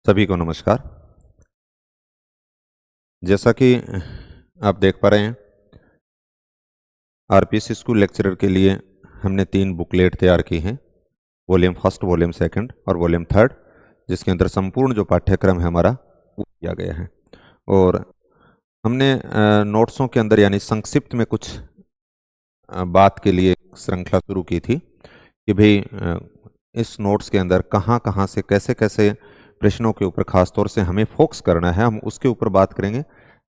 सभी को नमस्कार। जैसा कि आप देख पा रहे हैं, आरपीएस स्कूल लेक्चरर के लिए हमने 3 बुकलेट तैयार की हैं, वॉल्यूम फर्स्ट, वॉल्यूम सेकंड और वॉल्यूम थर्ड, जिसके अंदर संपूर्ण जो पाठ्यक्रम है हमारा वो दिया गया है। और हमने नोट्सों के अंदर यानी संक्षिप्त में कुछ बात के लिए श्रृंखला शुरू की थी कि भाई इस नोट्स के अंदर कहाँ कहाँ से कैसे कैसे प्रश्नों के ऊपर खास तौर से हमें फोकस करना है, हम उसके ऊपर बात करेंगे।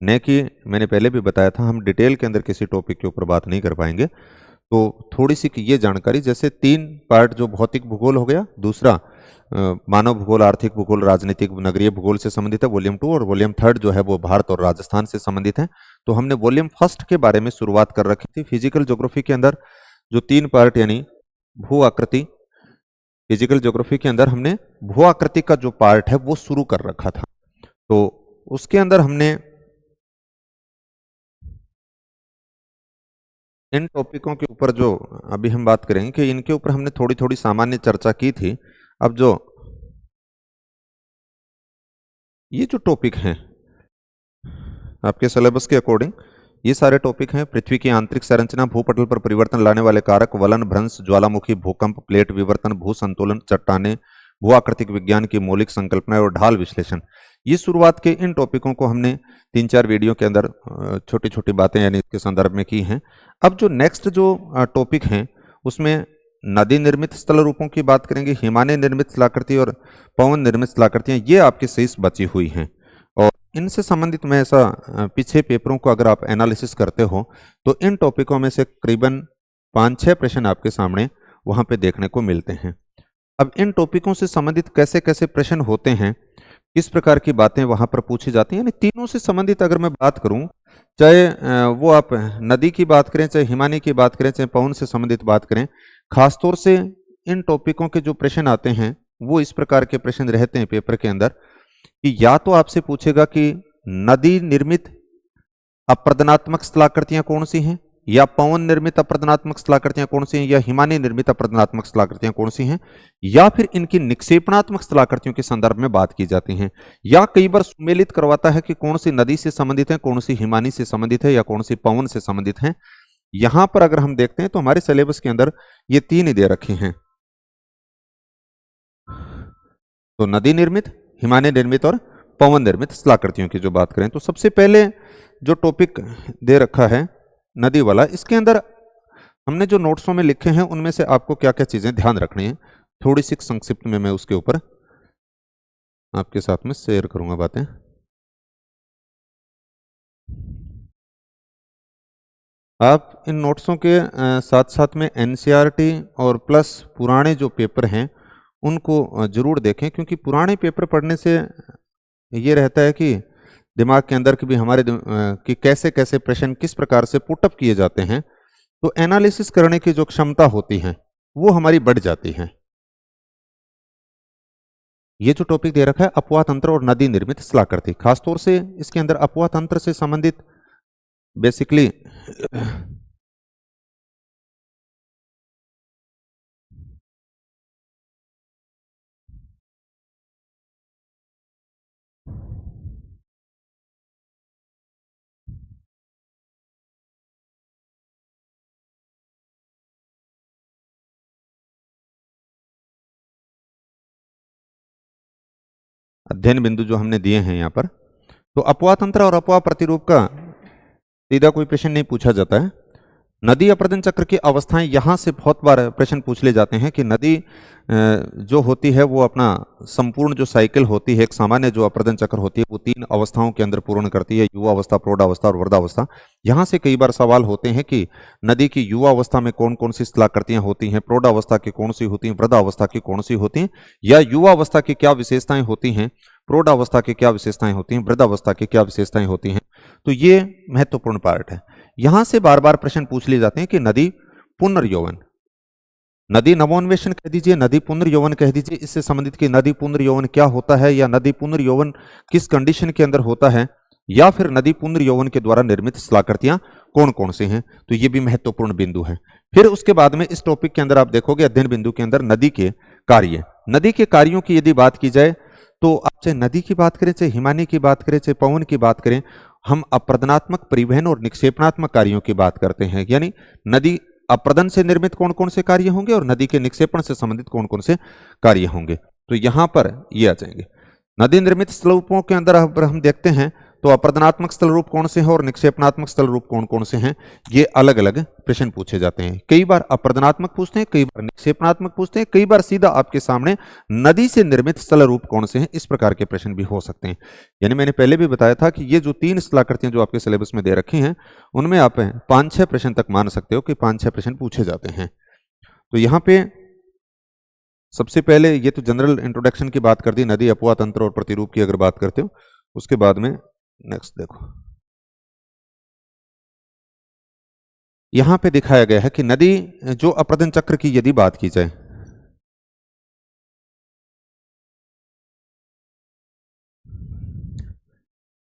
न कि मैंने पहले भी बताया था, हम डिटेल के अंदर किसी टॉपिक के ऊपर बात नहीं कर पाएंगे। तो थोड़ी सी ये जानकारी, जैसे 3 पार्ट जो भौतिक भूगोल हो गया, दूसरा मानव भूगोल, आर्थिक भूगोल, राजनीतिक नगरीय भूगोल से संबंधित है वॉल्यूम 2, और वॉल्यूम थर्ड जो है वो भारत और राजस्थान से संबंधित है। तो हमने वॉल्यूम फर्स्ट के बारे में शुरुआत कर रखी थी। फिजिकल ज्योग्राफी के अंदर जो 3 पार्ट यानी भू आकृति, फिजिकल ज्योग्राफी के अंदर हमने भू आकृति का जो पार्ट है वो शुरू कर रखा था। तो उसके अंदर हमने इन टॉपिकों के ऊपर जो अभी हम बात करेंगे कि इनके ऊपर हमने थोड़ी थोड़ी सामान्य चर्चा की थी। अब जो ये जो टॉपिक हैं आपके सिलेबस के अकॉर्डिंग, ये सारे टॉपिक हैं: पृथ्वी की आंतरिक संरचना, भूपटल पर परिवर्तन लाने वाले कारक, वलन, भ्रंश, ज्वालामुखी, भूकंप, प्लेट विवर्तन, भू संतुलन, चट्टाने, भू आकृतिक विज्ञान की मौलिक संकल्पनाएं और ढाल विश्लेषण। ये शुरुआत के इन टॉपिकों को हमने 3-4 वीडियो के अंदर छोटी छोटी बातें यानी इसके संदर्भ में की हैं। अब जो नेक्स्ट जो टॉपिक हैं उसमें नदी निर्मित स्थल रूपों की बात करेंगे, हिमालय निर्मित स्थलाकृति और पवन निर्मित स्थलाकृतियां, ये आपकी शेष बची हुई हैं। और इनसे संबंधित में ऐसा पीछे पेपरों को अगर आप एनालिसिस करते हो तो इन टॉपिकों में से करीबन 5-6 प्रश्न आपके सामने वहां पे देखने को मिलते हैं। अब इन टॉपिकों से संबंधित कैसे कैसे प्रश्न होते हैं, किस प्रकार की बातें वहां पर पूछी जाती हैं, यानी तीनों से संबंधित अगर मैं बात करूं, चाहे वो आप नदी की बात करें, चाहे हिमालय की बात करें, चाहे पवन से संबंधित बात करें, खासतौर से इन टॉपिकों के जो प्रश्न आते हैं वो इस प्रकार के प्रश्न रहते हैं पेपर के अंदर कि या तो आपसे पूछेगा कि नदी निर्मित अप्रदनात्मक स्थलाकृतियां कौन सी हैं, या पवन निर्मित अप्रदनात्मक स्थलाकृतियां कौन सी हैं, या हिमालय निर्मित अप्रदनात्मक स्थलाकृतियां कौन सी हैं, या फिर इनकी निक्षेपणात्मक स्थलाकृतियों के संदर्भ में बात की जाती हैं। या कई बार सुमेलित करवाता है कि कौन सी नदी से संबंधित है, कौन सी हिमालय से संबंधित है, या कौन सी पवन से संबंधित है। यहां पर अगर हम देखते हैं तो हमारे सिलेबस के अंदर ये 3 ही दे रखे हैं, तो नदी निर्मित, हिमालय निर्मित और पवन निर्मित स्थलाकृतियों की जो बात करें तो सबसे पहले जो टॉपिक दे रखा है नदी वाला, इसके अंदर हमने जो नोट्सों में लिखे हैं उनमें से आपको क्या क्या चीजें ध्यान रखनी है, थोड़ी सी संक्षिप्त में मैं उसके ऊपर आपके साथ में शेयर करूंगा बातें। आप इन नोट्सों के साथ साथ में एनसीईआरटी और प्लस पुराने जो पेपर हैं उनको जरूर देखें, क्योंकि पुराने पेपर पढ़ने से ये रहता है कि दिमाग के अंदर भी हमारे कि कैसे कैसे प्रश्न किस प्रकार से पुटअप किए जाते हैं, तो एनालिसिस करने की जो क्षमता होती है वो हमारी बढ़ जाती है। ये जो टॉपिक दे रखा है अपवाह तंत्र और नदी निर्मित स्थलाकृति, खासतौर से इसके अंदर अपवाह तंत्र से संबंधित बेसिकली अध्ययन बिंदु जो हमने दिए हैं यहाँ पर, तो अपवाह तंत्र और अपवाह प्रतिरूप का सीधा कोई प्रश्न नहीं पूछा जाता है। नदी अपरदन चक्र की अवस्थाएं यहां से बहुत बार प्रश्न पूछ ले जाते हैं कि नदी जो होती है वो अपना संपूर्ण जो साइकिल होती है, एक सामान्य जो अपरदन चक्र होती है वो 3 अवस्थाओं के अंदर पूर्ण करती है, युवा अवस्था, प्रौढ़ावस्था और वृद्धावस्था। यहां से कई बार सवाल होते हैं कि नदी की युवा अवस्था में कौन कौन सी स्थलाकृतियां होती हैं, प्रौढ़ावस्था की कौन सी होती हैं, वृद्धावस्था की कौन सी होती हैं, या युवा अवस्था की क्या विशेषताएं होती हैं, प्रौढ़ावस्था की क्या विशेषताएं होती हैं, वृद्धावस्था की क्या विशेषताएं होती हैं। तो ये महत्वपूर्ण पार्ट है। यहां से बार बार प्रश्न पूछ लिए जाते हैं कि नदी पुनर्यौवन, नदी नवोन्वेषण कह दीजिए, नदी पुनर्यौवन कह दीजिए, इससे संबंधित कि नदी पुनर्यौवन क्या होता है, या नदी पुनर्यौवन किस कंडीशन के अंदर होता है, या फिर नदी पुनर्यौवन के द्वारा निर्मित स्थलाकृतियां कौन कौन सी हैं। तो ये भी महत्वपूर्ण बिंदु है। फिर उसके बाद में इस टॉपिक के अंदर आप देखोगे अध्ययन बिंदु के अंदर नदी के कार्य, नदी के कार्यों की यदि बात की जाए तो आप चाहे नदी की बात करें, चाहे हिमानी की बात करें, चाहे पवन की बात करें, हम अप्रदनात्मक, परिवहन और निक्षेपणात्मक कार्यों की बात करते हैं। यानी नदी अप्रदन से निर्मित कौन कौन से कार्य होंगे और नदी के निक्षेपण से संबंधित कौन कौन से कार्य होंगे, तो यहां पर ये आ जाएंगे। नदी निर्मित स्थल रूपों के अंदर अगर हम देखते हैं तो अप्रदनात्मक स्थल रूप कौन से हैं और निक्षेपणात्मक स्थल रूप कौन कौन से हैं, ये अलग अलग प्रश्न पूछे जाते हैं। कई बार अप्रदनात्मक पूछते हैं, कई बार निक्षेपणात्मक पूछते हैं, कई बार सीधा आपके सामने नदी से निर्मित स्थल रूप कौन से हैं, इस प्रकार के प्रश्न भी हो सकते हैं। यानी मैंने पहले भी बताया था कि ये जो 3 स्थलाकृतियां जो आपके सिलेबस में दे रखी हैं, उनमें आप 5-6 प्रश्न तक मान सकते हो कि 5-6 प्रश्न पूछे जाते हैं। तो यहाँ पे सबसे पहले ये तो जनरल इंट्रोडक्शन की बात कर दी, नदी, अपवाह तंत्र और प्रतिरूप की अगर बात करते हो। उसके बाद में नेक्स्ट देखो, यहां पे दिखाया गया है कि नदी जो अप्रदन चक्र की यदि बात की जाए,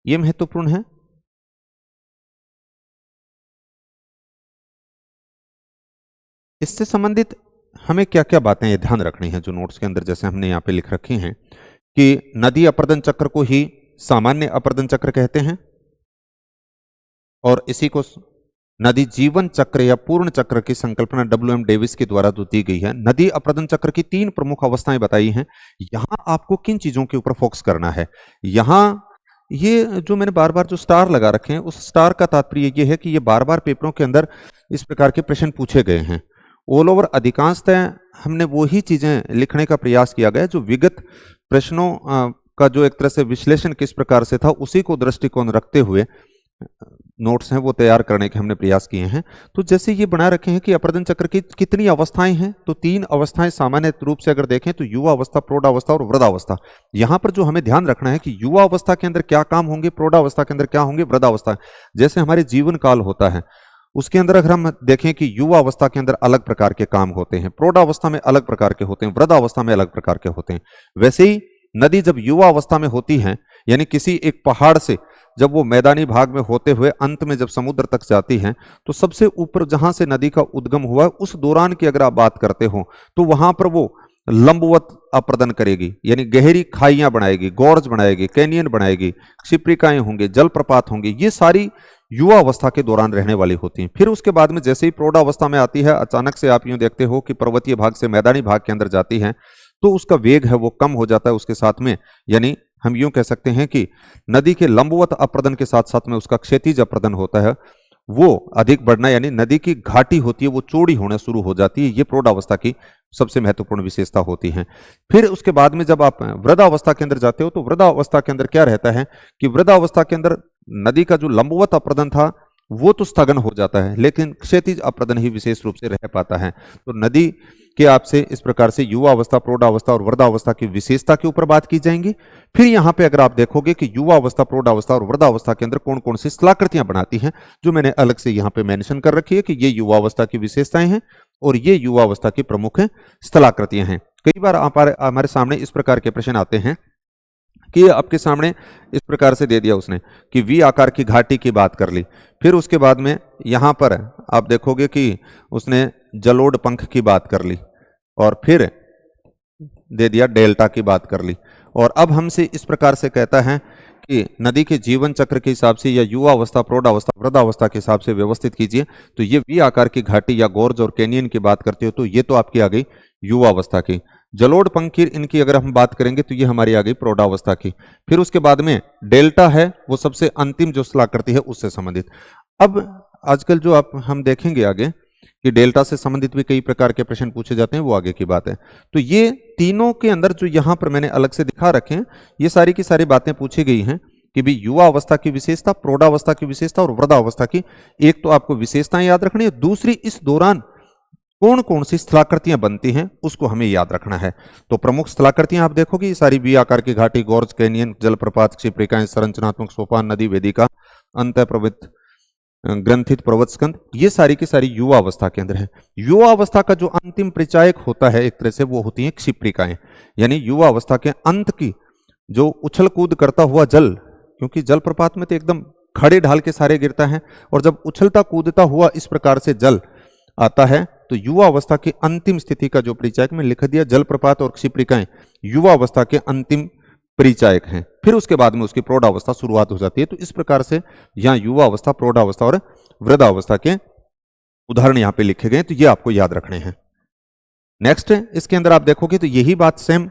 यह महत्वपूर्ण है। इससे संबंधित हमें क्या क्या बातें ये ध्यान रखनी है, जो नोट्स के अंदर जैसे हमने यहां पे लिख रखी हैं कि नदी अप्रदन चक्र को ही सामान्य अप्रदन चक्र कहते हैं और इसी को नदी जीवन चक्र या पूर्ण चक्र की संकल्पना WM डेविस के द्वारा जो दी गई है। नदी अप्रदन चक्र की 3 प्रमुख अवस्थाएं बताई हैं। यहां आपको किन चीजों के ऊपर फोकस करना है, यहां ये जो मैंने बार बार जो स्टार लगा रखे हैं, उस स्टार का तात्पर्य ये है कि ये बार बार पेपरों के अंदर इस प्रकार के प्रश्न पूछे गए हैं। ऑल ओवर अधिकांशतः हमने वही चीजें लिखने का प्रयास किया गया जो विगत प्रश्नों का जो एक तरह से विश्लेषण किस प्रकार से था, उसी को दृष्टिकोण रखते हुए नोट्स हैं वो तैयार करने के हमने प्रयास किए हैं। तो जैसे ये बना रखे हैं कि अप्रदन चक्र की कितनी अवस्थाएं हैं, तो 3 अवस्थाएं सामान्य रूप से अगर देखें तो युवा अवस्था, प्रौढ़ावस्था और वृद्धावस्था। यहां पर जो हमें ध्यान रखना है कि युवा अवस्था के अंदर क्या काम होंगे, प्रौढ़ावस्था के अंदर क्या होंगे, वृद्धावस्था। जैसे हमारे जीवन काल होता है उसके अंदर अगर हम देखें कि युवा अवस्था के अंदर अलग प्रकार के काम होते हैं, प्रौढ़ावस्था में अलग प्रकार के होते हैं, वृद्धावस्था में अलग प्रकार के होते हैं। वैसे ही नदी जब युवा अवस्था में होती है, यानी किसी एक पहाड़ से जब वो मैदानी भाग में होते हुए अंत में जब समुद्र तक जाती है, तो सबसे ऊपर जहां से नदी का उद्गम हुआ उस दौरान की अगर आप बात करते हो तो वहां पर वो लंबवत अप्रदन करेगी, यानी गहरी खाइयां बनाएगी, गॉर्ज बनाएगी, कैनियन बनाएगी, क्षिप्रिकाएं होंगे, जलप्रपात होंगे। ये सारी युवा अवस्था के दौरान रहने वाली होती हैं। फिर उसके बाद में जैसे ही प्रौढ़ावस्था में आती है, अचानक से आप यूं देखते हो कि पर्वतीय भाग से मैदानी भाग के अंदर जाती है, तो उसका वेग है वो कम हो जाता है उसके साथ में। यानी हम यूं कह सकते हैं कि नदी के लंबवत अप्रदन के साथ साथ में उसका क्षैतिज अप्रदन होता है वो अधिक बढ़ना, यानी नदी की घाटी होती है वो चौड़ी होना शुरू हो जाती है। ये प्रौढ़ावस्था की सबसे महत्वपूर्ण विशेषता होती है। फिर उसके बाद में जब आप वृद्धावस्था के अंदर जाते हो तो वृद्धावस्था के अंदर क्या रहता है कि वृद्धावस्था के अंदर नदी का जो लंबवत अप्रदन था वो तो स्थगन हो जाता है, लेकिन क्षैतिज अप्रदन ही विशेष रूप से रह पाता है। तो नदी के आपसे इस प्रकार से युवा अवस्था, प्रौढ़ावस्था और वृद्धावस्था की विशेषता के ऊपर बात की जाएंगी। फिर यहां पे अगर आप देखोगे कि युवा अवस्था, प्रौढ़ावस्था और वृद्धावस्था के अंदर कौन कौन सी स्थलाकृतियां बनाती हैं, जो मैंने अलग से यहां पे मेंशन कर रखी है कि ये युवा अवस्था की विशेषताएं हैं और ये युवा अवस्था की प्रमुख स्थलाकृतियां हैं। कई बार हमारे सामने इस प्रकार के प्रश्न आते हैं कि आपके सामने इस प्रकार से दे दिया उसने कि वी आकार की घाटी की बात कर ली, फिर उसके बाद में यहां पर आप देखोगे कि उसने जलोढ़ पंख की बात कर ली और फिर दे दिया डेल्टा की बात कर ली, और अब हमसे इस प्रकार से कहता है कि नदी के जीवन चक्र के हिसाब से या युवा अवस्था, प्रौढ़ावस्था, वृद्धावस्था के हिसाब से व्यवस्थित कीजिए। तो ये वी आकार की घाटी या गोर्ज और कैनियन की बात करते हो तो ये तो आपकी आ गई युवा अवस्था की। जलोढ़ पंख की इनकी अगर हम बात करेंगे तो ये हमारी आ गई प्रौढ़ावस्था की। फिर उसके बाद में डेल्टा है वो सबसे अंतिम जो स्थलाकृति है उससे संबंधित। अब आजकल जो आप हम देखेंगे आगे कि डेल्टा से संबंधित भी कई प्रकार के प्रश्न पूछे जाते हैं, वो आगे की बात है। तो ये तीनों के अंदर जो यहां पर मैंने अलग से दिखा रखे हैं, ये सारी की सारी बातें पूछी गई हैं कि भी युवा अवस्था की विशेषता, प्रौढ़ावस्था की विशेषता और वृद्धावस्था की। एक तो आपको विशेषताएं याद रखनी है, दूसरी इस दौरान कौन कौन सी स्थलाकृतियां बनती हैं उसको हमें याद रखना है। तो प्रमुख स्थलाकृतियां आप देखोगे ये सारी वी आकार की घाटी, गोर्ज, कैनियन, जलप्रपात, क्षिप्रिकाएं, संरचनात्मक सोपान, नदी, वेदिका, अंतःप्रवित, ग्रंथित, पर्वत स्कंद, ये सारी की सारी युवा अवस्था के अंदर है। युवा अवस्था का जो अंतिम परिचायक होता है एक तरह से वो होती हैं क्षिप्रिकाएं, यानी युवा अवस्था के अंत की जो उछल कूद करता हुआ जल, क्योंकि जलप्रपात में तो एकदम खड़े ढाल के सारे गिरता है, और जब उछलता कूदता हुआ इस प्रकार से जल आता है तो युवा अवस्था की अंतिम स्थिति का जो परिचायक में लिख दिया, जलप्रपात और क्षिप्रिकाएं युवा अवस्था के अंतिम परिचायक हैं। फिर उसके बाद में उसकी प्रौढ़ावस्था शुरुआत हो जाती है। तो इस प्रकार से यहाँ युवा अवस्था, प्रौढ़ावस्था और वृद्धावस्था के उदाहरण यहाँ पे लिखे गए, तो ये आपको याद रखने हैं। नेक्स्ट इसके अंदर आप देखोगे तो यही बात सेम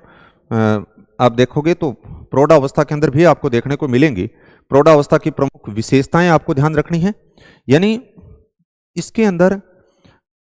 आप देखोगे तो प्रौढ़ावस्था के अंदर भी आपको देखने को मिलेंगी। प्रौढ़ावस्था की प्रमुख विशेषताएं आपको ध्यान रखनी है, यानी इसके अंदर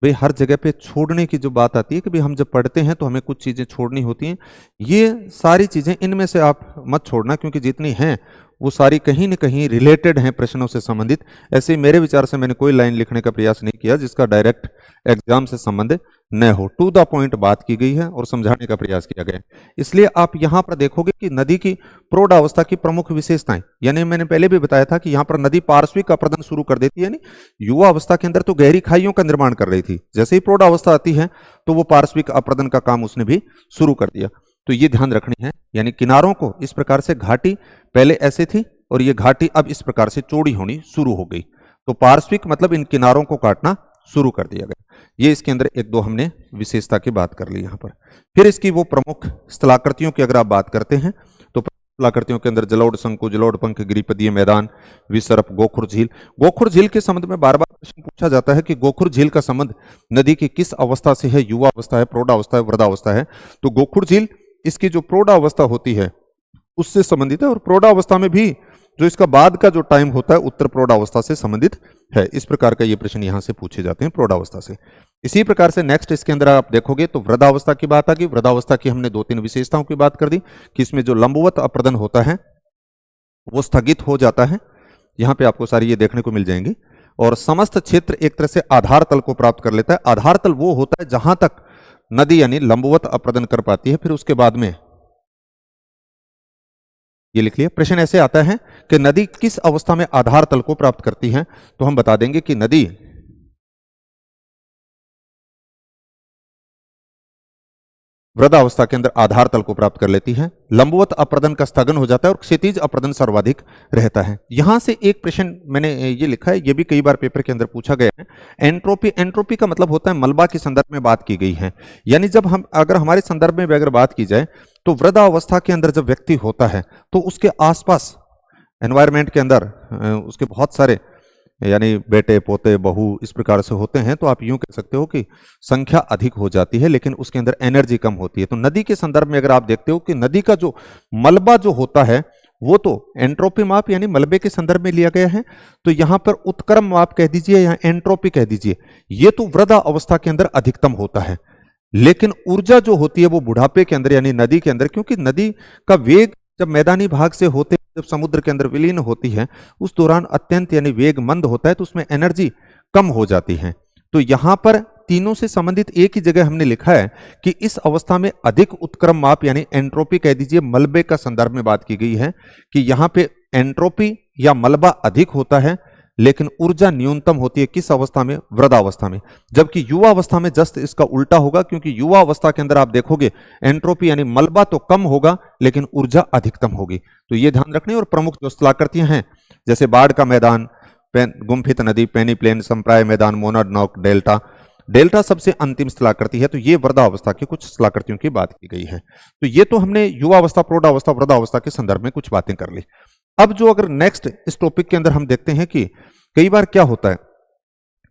भाई हर जगह पे छोड़ने की जो बात आती है कि भाई हम जब पढ़ते हैं तो हमें कुछ चीजें छोड़नी होती हैं, ये सारी चीजें इनमें से आप मत छोड़ना, क्योंकि जितनी हैं वो सारी कहीं न कहीं रिलेटेड हैं प्रश्नों से संबंधित। ऐसे ही मेरे विचार से मैंने कोई लाइन लिखने का प्रयास नहीं किया जिसका डायरेक्ट एग्जाम से संबंध न हो। टू द पॉइंट बात की गई है और समझाने का प्रयास किया गया है। इसलिए आप यहां पर देखोगे कि नदी की प्रौढ़ावस्था की प्रमुख विशेषताएं, यानी मैंने पहले भी बताया था कि यहां पर नदी पार्श्विक अपरदन शुरू कर देती है, यानी युवा अवस्था के अंदर तो गहरी खाइयों का निर्माण कर रही थी, जैसे ही प्रौढ़ावस्था आती है तो वो पार्श्विक अपरदन का काम उसने भी शुरू कर दिया। तो ये ध्यान रखनी है, यानी किनारों को इस प्रकार से घाटी पहले ऐसे थी और ये घाटी अब इस प्रकार से चौड़ी होनी शुरू हो गई। तो पार्श्विक मतलब इन किनारों को काटना शुरू कर दिया गया। ये इसके अंदर एक दो हमने विशेषता की बात कर ली यहां पर। फिर इसकी वो प्रमुख स्थलाकृतियों की अगर आप बात करते हैं तो स्थलाकृतियों के अंदर जलोढ़ शंकु, जलोढ़ पंख, गिरिपदीय मैदान, विसर्प, गोखुर झील। गोखुर झील के संबंध में बार बार प्रश्न पूछा जाता है कि गोखुर झील का संबंध नदी की किस अवस्था से है, युवा अवस्था है, प्रौढ़ावस्था है, वृद्धावस्था है। तो गोखुर झील इसकी जो प्रौढ़ावस्था होती है उससे संबंधित है, और प्रौढ़ावस्था में भी जो इसका बाद का जो टाइम होता है उत्तर प्रौढ़ावस्था से संबंधित है। इस प्रकार का ये प्रश्न यहां से पूछे जाते हैं प्रौढ़ावस्था से। इसी प्रकार से नेक्स्ट इसके अंदर आप देखोगे तो वृद्धावस्था की बात आ गई। वृद्धावस्था की हमने दो तीन विशेषताओं की बात कर दी कि इसमें जो लंबवत अप्रदन होता है वो स्थगित हो जाता है, यहां पे आपको सारी ये देखने को मिल जाएंगी। और समस्त क्षेत्र एक तरह से आधार तल को प्राप्त कर लेता है। आधार तल वो होता है जहां तक नदी यानी लंबवत अप्रदन कर पाती है। फिर उसके बाद में ये लिख लिया। प्रश्न ऐसे आता है कि नदी किस अवस्था में आधार तल को प्राप्त करती है, तो हम बता देंगे कि नदी वृद्धावस्था के अंदर आधार तल को प्राप्त कर लेती है, लंबवत अप्रदन का स्थगन हो जाता है और क्षैतिज अप्रदन सर्वाधिक रहता है। यहां से एक प्रश्न मैंने ये लिखा है, ये भी कई बार पेपर के अंदर पूछा गया है। एंट्रोपी, एंट्रोपी का मतलब होता है मलबा के संदर्भ में बात की गई है, यानी जब हम अगर हमारे संदर्भ में अगर बात की जाए तो वृद्धावस्था के अंदर जब व्यक्ति होता है तो उसके आसपास एनवायरमेंट के अंदर उसके बहुत सारे यानी बेटे, पोते, बहू इस प्रकार से होते हैं, तो आप यूं कह सकते हो कि संख्या अधिक हो जाती है लेकिन उसके अंदर एनर्जी कम होती है। तो नदी के संदर्भ में अगर आप देखते हो कि नदी का जो मलबा जो होता है वो तो एंट्रोपी माप यानी मलबे के संदर्भ में लिया गया है, तो यहां पर उत्क्रम माप कह दीजिए या एंट्रोपी कह दीजिए, ये तो वृद्धा अवस्था के अंदर अधिकतम होता है। लेकिन ऊर्जा जो होती है वो बुढ़ापे के अंदर यानी नदी के अंदर, क्योंकि नदी का वेग जब मैदानी भाग से होते जब समुद्र के अंदर विलीन होती है उस दौरान अत्यंत यानी वेग मंद होता है, तो उसमें एनर्जी कम हो जाती है। तो यहां पर तीनों से संबंधित एक ही जगह हमने लिखा है कि इस अवस्था में अधिक उत्क्रम माप यानी एंट्रोपी कह दीजिए मलबे का संदर्भ में बात की गई है कि यहां पे एंट्रोपी या मलबा अधिक होता है लेकिन ऊर्जा न्यूनतम होती है। किस अवस्था में? वृद्धावस्था में। जबकि युवा अवस्था में जस्ट इसका उल्टा होगा, क्योंकि युवा अवस्था के अंदर आप देखोगे एंट्रोपी यानी मलबा तो कम होगा लेकिन ऊर्जा अधिकतम होगी। तो ये ध्यान रखने। और प्रमुख जो स्थलाकृतियां हैं जैसे बाढ़ का मैदान, गुम्फित नदी, पेनी प्लेन, संप्राय मैदान, मोनोड नॉक, डेल्टा। डेल्टा सबसे अंतिम स्थलाकृति है, तो ये वृद्धावस्था की कुछ स्थलाकृतियों की बात की गई है। तो ये तो हमने युवा अवस्था, प्रौढ़ावस्था, वृद्धावस्था के संदर्भ में कुछ बातें कर ली। अब जो अगर नेक्स्ट इस टॉपिक के अंदर हम देखते हैं कि कई बार क्या होता है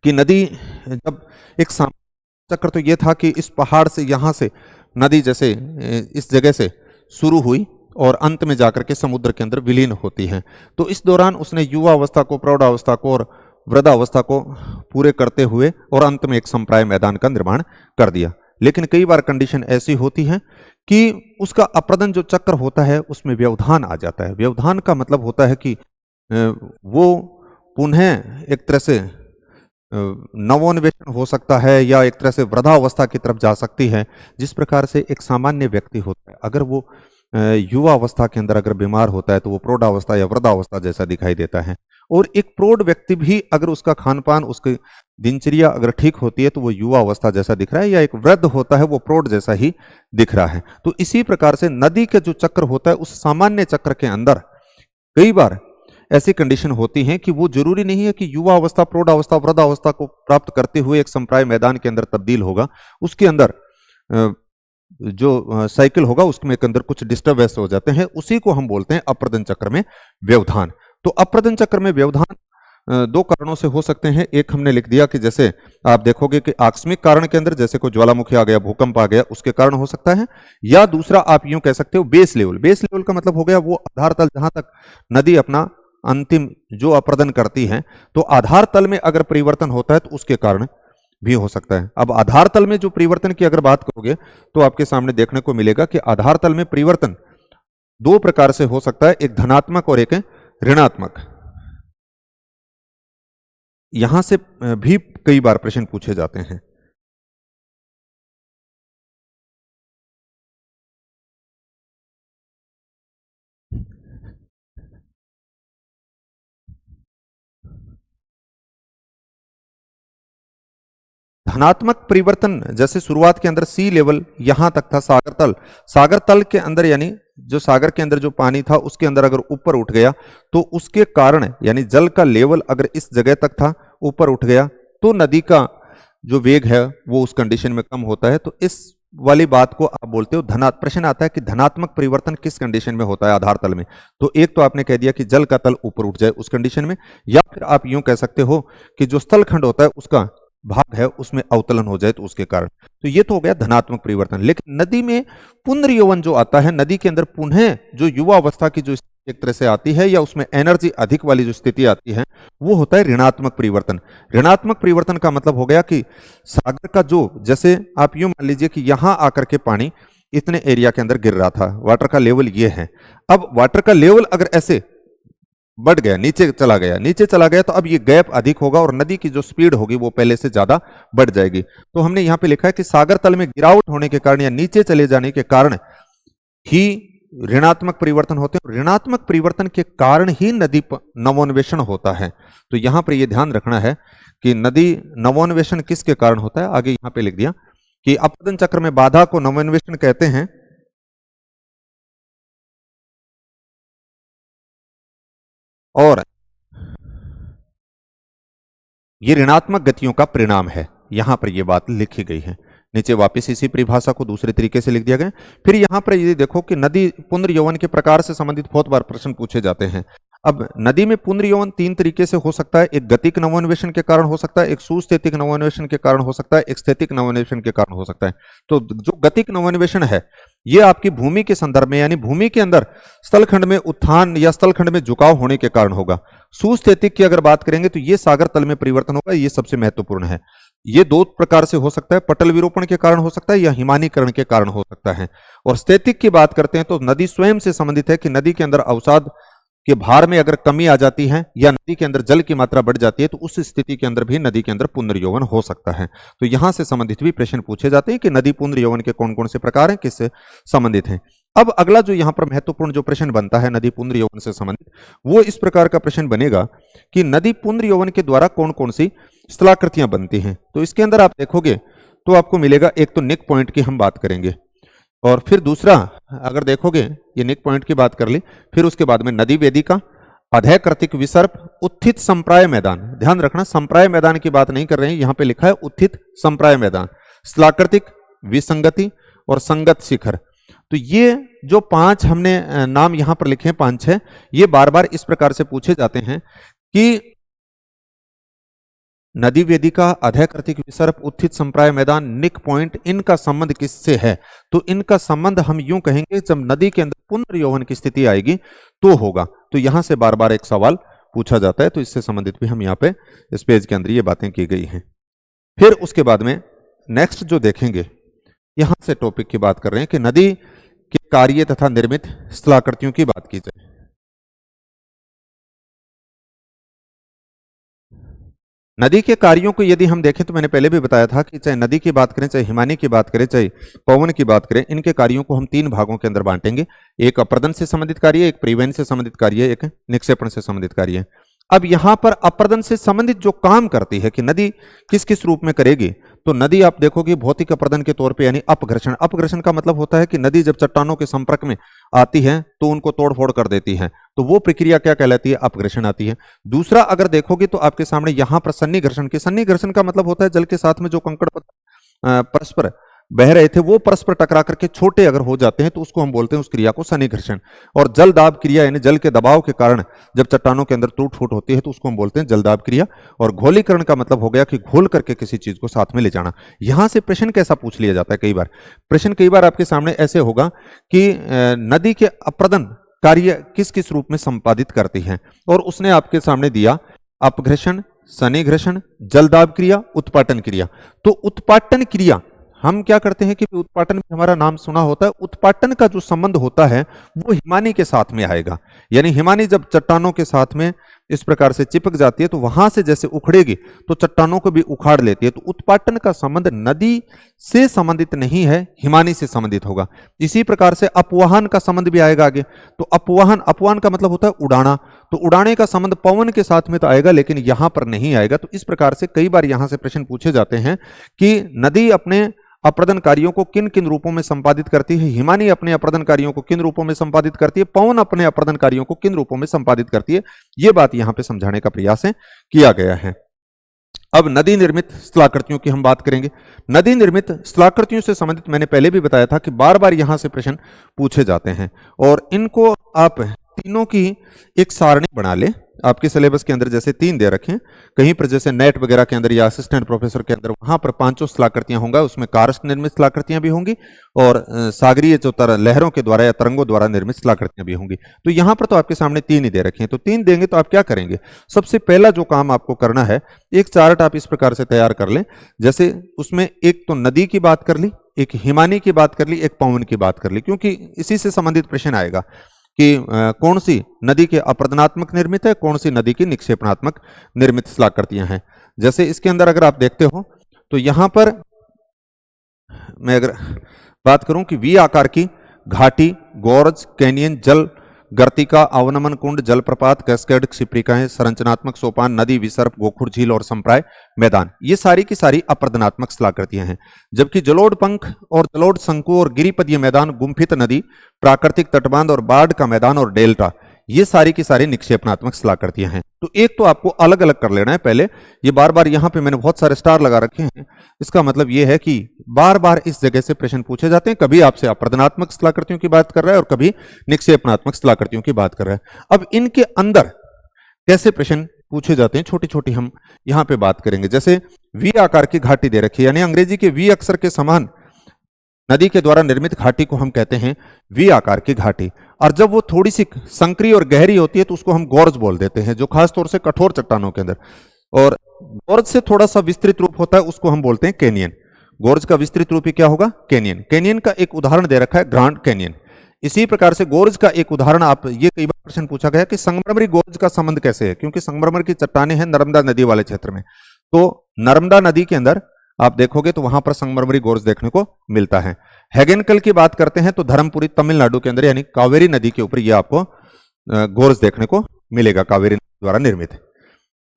कि नदी जब एक चक्र तो ये था कि इस पहाड़ से यहां से नदी जैसे इस जगह से शुरू हुई और अंत में जाकर के समुद्र के अंदर विलीन होती है। तो इस दौरान उसने युवा अवस्था को, प्रौढ़ावस्था को और वृद्धावस्था को पूरे करते हुए और अंत में एक संप्राय मैदान का निर्माण कर दिया। लेकिन कई बार कंडीशन ऐसी होती है कि उसका अप्रदन जो चक्र होता है उसमें व्यवधान आ जाता है। व्यवधान का मतलब होता है कि वो पुनः एक तरह से नवोन्वेषण हो सकता है या एक तरह से वृद्धावस्था की तरफ जा सकती है। जिस प्रकार से एक सामान्य व्यक्ति होता है, अगर वो युवा अवस्था के अंदर अगर बीमार होता है तो वो प्रौढ़ावस्था या वृद्धावस्था जैसा दिखाई देता है। और एक प्रौढ़ व्यक्ति भी अगर उसका खान पान, उसकी दिनचर्या अगर ठीक होती है तो वो युवा अवस्था जैसा दिख रहा है, या एक वृद्ध होता है वो प्रौढ़ जैसा ही दिख रहा है। तो इसी प्रकार से नदी का जो चक्र होता है उस सामान्य चक्र के अंदर कई बार ऐसी कंडीशन होती है कि वो जरूरी नहीं है कि युवा अवस्था, प्रौढ़ावस्था, वृद्धावस्था को प्राप्त करते हुए एक संप्राय मैदान के अंदर तब्दील होगा। उसके अंदर जो साइकिल होगा उसमें के अंदर कुछ डिस्टर्बेंस हो जाते हैं, उसी को हम बोलते हैं अप्रदन चक्र में व्यवधान। तो अप्रदन चक्र में व्यवधान दो कारणों से हो सकते हैं। एक हमने लिख दिया कि जैसे आप देखोगे कि आकस्मिक कारण के अंदर जैसे कोई ज्वालामुखी आ गया, भूकंप आ गया, उसके कारण हो सकता है, या दूसरा आप यूं कह सकते हो बेस लेवल। बेस लेवल का मतलब हो गया वो आधार तल जहां तक नदी अपना अंतिम जो अप्रदन करती है, तो आधार तल में अगर परिवर्तन होता है तो उसके कारण भी हो सकता है। अब आधार तल में जो परिवर्तन की अगर बात करोगे तो आपके सामने देखने को मिलेगा कि आधार तल में परिवर्तन दो प्रकार से हो सकता है, एक धनात्मक और एक ऋणात्मक। यहां से भी कई बार प्रश्न पूछे जाते हैं। धनात्मक परिवर्तन जैसे शुरुआत के अंदर सी लेवल यहां तक था, सागर तल के अंदर यानी जो सागर के अंदर जो पानी था उसके अंदर अगर ऊपर उठ गया तो उसके कारण यानी जल का लेवल अगर इस जगह तक था, ऊपर उठ गया, तो नदी का जो वेग है वो उस कंडीशन में कम होता है। तो इस वाली बात को आप बोलते हो प्रश्न आता है कि धनात्मक परिवर्तन किस कंडीशन में होता है आधार तल में। तो एक तो आपने कह दिया कि जल का तल ऊपर उठ जाए उस कंडीशन में, या फिर आप यूं कह सकते हो कि जो स्थल खंड होता है उसका भाग है उसमें अवतलन हो जाए तो उसके कारण। तो ये तो हो गया धनात्मक परिवर्तन। लेकिन नदी में पुनर्यौवन जो आता है, नदी के अंदर पुनः जो युवा अवस्था की जो स्थिति एक तरह से आती है या उसमें एनर्जी अधिक वाली जो स्थिति आती है, वो होता है ऋणात्मक परिवर्तन। ऋणात्मक परिवर्तन का मतलब हो गया कि सागर का जो, जैसे आप यूं मान लीजिए कि यहां आकर के पानी इतने एरिया के अंदर गिर रहा था, वाटर का लेवल ये है। अब वाटर का लेवल अगर ऐसे बढ़ गया, नीचे चला गया, तो अब ये गैप अधिक होगा और नदी की जो स्पीड होगी वो पहले से ज्यादा बढ़ जाएगी। तो हमने यहां पे लिखा है कि सागर तल में गिरावट होने के कारण या नीचे चले जाने के कारण ही ऋणात्मक परिवर्तन होते हैं। ऋणात्मक परिवर्तन के कारण ही नदी नवोन्वेषण होता है। तो यहां पर यह ध्यान रखना है कि नदी नवोन्वेषण किसके कारण होता है। आगे यहां पे लिख दिया कि अपतन चक्र में बाधा को नवोन्वेषण कहते हैं, और ये ऋणात्मक गतियों का परिणाम है। यहां पर यह बात लिखी गई है। नीचे वापस इसी परिभाषा को दूसरे तरीके से लिख दिया गया। फिर यहां पर ये देखो कि नदी पुनर्यौवन के प्रकार से संबंधित बहुत बार प्रश्न पूछे जाते हैं। अब नदी में पुनर्यौवन तीन तरीके से हो सकता है। एक गतिक नवोन्वेषण के कारण हो सकता है, एक सुस्थैतिक नवोन्वेषण के कारण हो सकता है, एक स्थैतिक नवोन्वेषण के कारण हो सकता है। तो जो गतिक नवोन्वेषण है ये आपकी भूमि के संदर्भ में यानी भूमि के अंदर स्थलखंड में उत्थान या स्थलखंड में झुकाव होने के कारण होगा। सुस्थैतिक की अगर बात करेंगे तो ये सागर तल में परिवर्तन होगा, ये सबसे महत्वपूर्ण है। ये दो प्रकार से हो सकता है, पटल विरूपण के कारण हो सकता है या हिमानीकरण के कारण हो सकता है। और स्थैतिक की बात करते हैं तो नदी स्वयं से संबंधित है कि नदी के अंदर अवसाद के भार में अगर कमी आ जाती है या नदी के अंदर जल की मात्रा बढ़ जाती है तो उस स्थिति के अंदर भी नदी के अंदर पुनर्यौवन हो सकता है। तो यहां से संबंधित भी प्रश्न पूछे जाते हैं कि नदी पुनर्यौवन के कौन कौन से प्रकार हैं, किससे संबंधित हैं। अब अगला जो यहां पर महत्वपूर्ण जो प्रश्न बनता है नदी पुनर्यौवन से संबंधित, वो इस प्रकार का प्रश्न बनेगा कि नदी पुनर्यौवन के द्वारा कौन कौन सी स्थलाकृतियां बनती हैं। तो इसके अंदर आप देखोगे तो आपको मिलेगा, एक तो निक पॉइंट की हम बात करेंगे, और फिर दूसरा अगर देखोगे ये निक पॉइंट की बात कर ली, फिर उसके बाद में नदी वेदिका, अधय कृतिक विसर्प, उत्थित संप्राय मैदान। ध्यान रखना संप्राय मैदान की बात नहीं कर रहे हैं, यहां पे लिखा है उत्थित संप्राय मैदान, स्थलाकृतिक, विसंगति और संगत शिखर। तो ये जो पांच हमने नाम यहां पर लिखे हैं, पांच छह, ये बार बार इस प्रकार से पूछे जाते हैं कि नदी वेदिका, अधय कृतिक विसर्प, उत्थित संप्राय मैदान, निक पॉइंट, इनका संबंध किससे है। तो इनका संबंध हम यूं कहेंगे जब नदी के अंदर पुनर्यौवन की स्थिति आएगी तो होगा। तो यहां से बार बार एक सवाल पूछा जाता है, तो इससे संबंधित भी हम यहाँ पे इस पेज के अंदर ये बातें की गई हैं। फिर उसके बाद में नेक्स्ट जो देखेंगे, यहां से टॉपिक की बात कर रहे हैं कि नदी के कार्य तथा निर्मित स्थलाकृतियों की बात की जाए। नदी के कार्यों को यदि हम देखें तो मैंने पहले भी बताया था कि चाहे नदी की बात करें, चाहे हिमानी की बात करें, चाहे पवन की बात करें, इनके कार्यों को हम तीन भागों के अंदर बांटेंगे। एक अपर्दन से संबंधित कार्य, एक परिवहन से संबंधित कार्य, एक निक्षेपण से संबंधित कार्य। अब यहां पर अपर्दन से संबंधित जो काम करती है कि नदी किस किस रूप में करेगी, तो नदी आप देखोगे भौतिक अपर्दन के तौर पे यानी अपघर्षण। अपघर्षण का मतलब होता है कि नदी जब चट्टानों के संपर्क में आती है तो उनको तोड़फोड़ कर देती है, तो वो प्रक्रिया क्या कहलाती है, अपघर्षण आती है। दूसरा अगर देखोगे तो आपके सामने यहां पर सन्निघर्षण का मतलब होता है जल के साथ में जो कंकड़ परस्पर बह रहे थे वो परस्पर टकरा करके छोटे अगर हो जाते हैं तो उसको हम बोलते हैं उस क्रिया को सन्निघर्षण। और जलदाब क्रिया यानी जल के दबाव के कारण जब चट्टानों के अंदर टूट फूट होती है तो उसको हम बोलते हैं जलदाब क्रिया। और घोलीकरण का मतलब हो गया कि घोल करके किसी चीज को साथ में ले जाना। यहां से प्रश्न कैसा पूछ लिया जाता है, कई बार प्रश्न कई बार आपके सामने ऐसे होगा कि नदी के अप्रदन कार्य किस किस रूप में संपादित करती है, और उसने आपके सामने दिया अपघर्षण, सन्निघर्षण, जलदाब क्रिया, उत्पाटन क्रिया। तो उत्पाटन क्रिया हम क्या करते हैं कि उत्पाटन में हमारा नाम सुना होता है, उत्पाटन का जो संबंध होता है वो हिमानी के साथ में आएगा। यानी हिमानी जब चट्टानों के साथ में इस प्रकार से चिपक जाती है तो वहां से जैसे उखड़ेगी तो चट्टानों को भी उखाड़ लेती है। तो उत्पाटन का संबंध नदी से संबंधित नहीं है, हिमानी से संबंधित होगा। इसी प्रकार से अपवहन का संबंध भी आएगा आगे। तो अपवहन, अपवहन का मतलब होता है उड़ाना, तो उड़ाने का संबंध पवन के साथ में तो आएगा लेकिन यहां पर नहीं आएगा। तो इस प्रकार से कई बार यहां से प्रश्न पूछे जाते हैं कि नदी अपने अप्रदन कार्यों को किन किन रूपों में संपादित करती है, हिमानी अपने अप्रदन कार्यों को किन रूपों में संपादित करती है, पवन अपने अप्रदन कार्यों को किन रूपों में संपादित करती है। यह बात यहां पे समझाने का प्रयास है किया गया है। अब नदी निर्मित स्थलाकृतियों की हम बात करेंगे। नदी निर्मित स्थलाकृतियों से संबंधित मैंने पहले भी बताया था कि बार बार यहां से प्रश्न पूछे जाते हैं और इनको आप तीनों की एक सारणी बना ले। आपके सिलेबस के अंदर जैसे 3 दे रखे हैं, कहीं पर जैसे नेट वगैरह के अंदर या असिस्टेंट प्रोफेसर के अंदर वहां पर 5 स्थलाकृतियां होंगी, उसमें कारस्थ निर्मित स्थलाकृतियां भी होंगी और सागरीय जो लहरों के द्वारा या तरंगों द्वारा निर्मित स्थलाकृतियां भी होंगी। तो यहां पर तो आपके सामने 3 ही दे रखे हैं, तो 3 देंगे तो आप क्या करेंगे, सबसे पहला जो काम आपको करना है, एक चार्ट आप इस प्रकार से तैयार कर लें। जैसे उसमें एक तो नदी की बात कर ली, एक हिमानी की बात कर ली, एक पवन की बात कर ली, क्योंकि इसी से संबंधित प्रश्न आएगा कि कौन सी नदी के अपरदनात्मक निर्मित है, कौन सी नदी की निक्षेपणात्मक निर्मित स्थलाकृतियां हैं। जैसे इसके अंदर अगर आप देखते हो तो यहां पर मैं अगर बात करूं कि वी आकार की घाटी, गोर्ज, कैनियन, जल गर्तिका, अवनमन कुंड, जलप्रपात, कैस्केड, क्षिप्रिकाएं, संरचनात्मक सोपान, नदी, विसर्प, गोखुर झील और संप्राय मैदान, ये सारी की सारी अपरदनात्मक स्थलाकृतियां हैं। जबकि जलोढ़ पंख और जलोढ़ शंकु और गिरिपदीय मैदान, गुम्फित नदी, प्राकृतिक तटबांध और बाढ़ का मैदान और डेल्टा, ये सारी की सारी निक्षेपणात्मक स्थलाकृतियां हैं। तो एक तो आपको अलग अलग कर लेना है पहले। ये बार बार यहां पे मैंने बहुत सारे स्टार लगा रखे हैं, इसका मतलब ये है कि बार बार इस जगह से प्रश्न पूछे जाते हैं। कभी आपसे अपरदनात्मक स्थलाकृतियों की बात कर रहा है और कभी निक्षेपणात्मक स्थलाकृतियों की बात कर रहा है। अब इनके अंदर कैसे प्रश्न पूछे जाते हैं, छोटी छोटी हम यहां पे बात करेंगे। जैसे वी आकार की घाटी दे रखी है, यानी अंग्रेजी के वी अक्षर के समान नदी के द्वारा निर्मित घाटी को हम कहते हैं वी आकार की घाटी। और जब वो थोड़ी सी संकरी और गहरी होती है तो उसको हम गोर्ज बोल देते हैं, जो खास तौर से कठोर चट्टानों के अंदर। और गोर्ज से थोड़ा सा विस्तृत रूप होता है, उसको हम बोलते हैं कैनियन। गोर्ज का विस्तृत रूप ही क्या होगा, कैनियन। कैनियन का एक उदाहरण दे रखा है ग्रांड कैनियन। इसी प्रकार से गोर्ज का एक उदाहरण, आप ये कई बार प्रश्न पूछा गया कि संगमरमरी गोर्ज का संबंध कैसे है, क्योंकि संगमरमर की चट्टानें हैं नर्मदा नदी वाले क्षेत्र में। तो नर्मदा नदी के अंदर आप देखोगे तो वहां पर संगमरमरी गोर्ज देखने को मिलता है। हैगेनकल की बात करते हैं तो धर्मपुरी तमिलनाडु के अंदर यानी कावेरी नदी के ऊपर यह आपको गोर्ज देखने को मिलेगा, कावेरी नदी द्वारा निर्मित।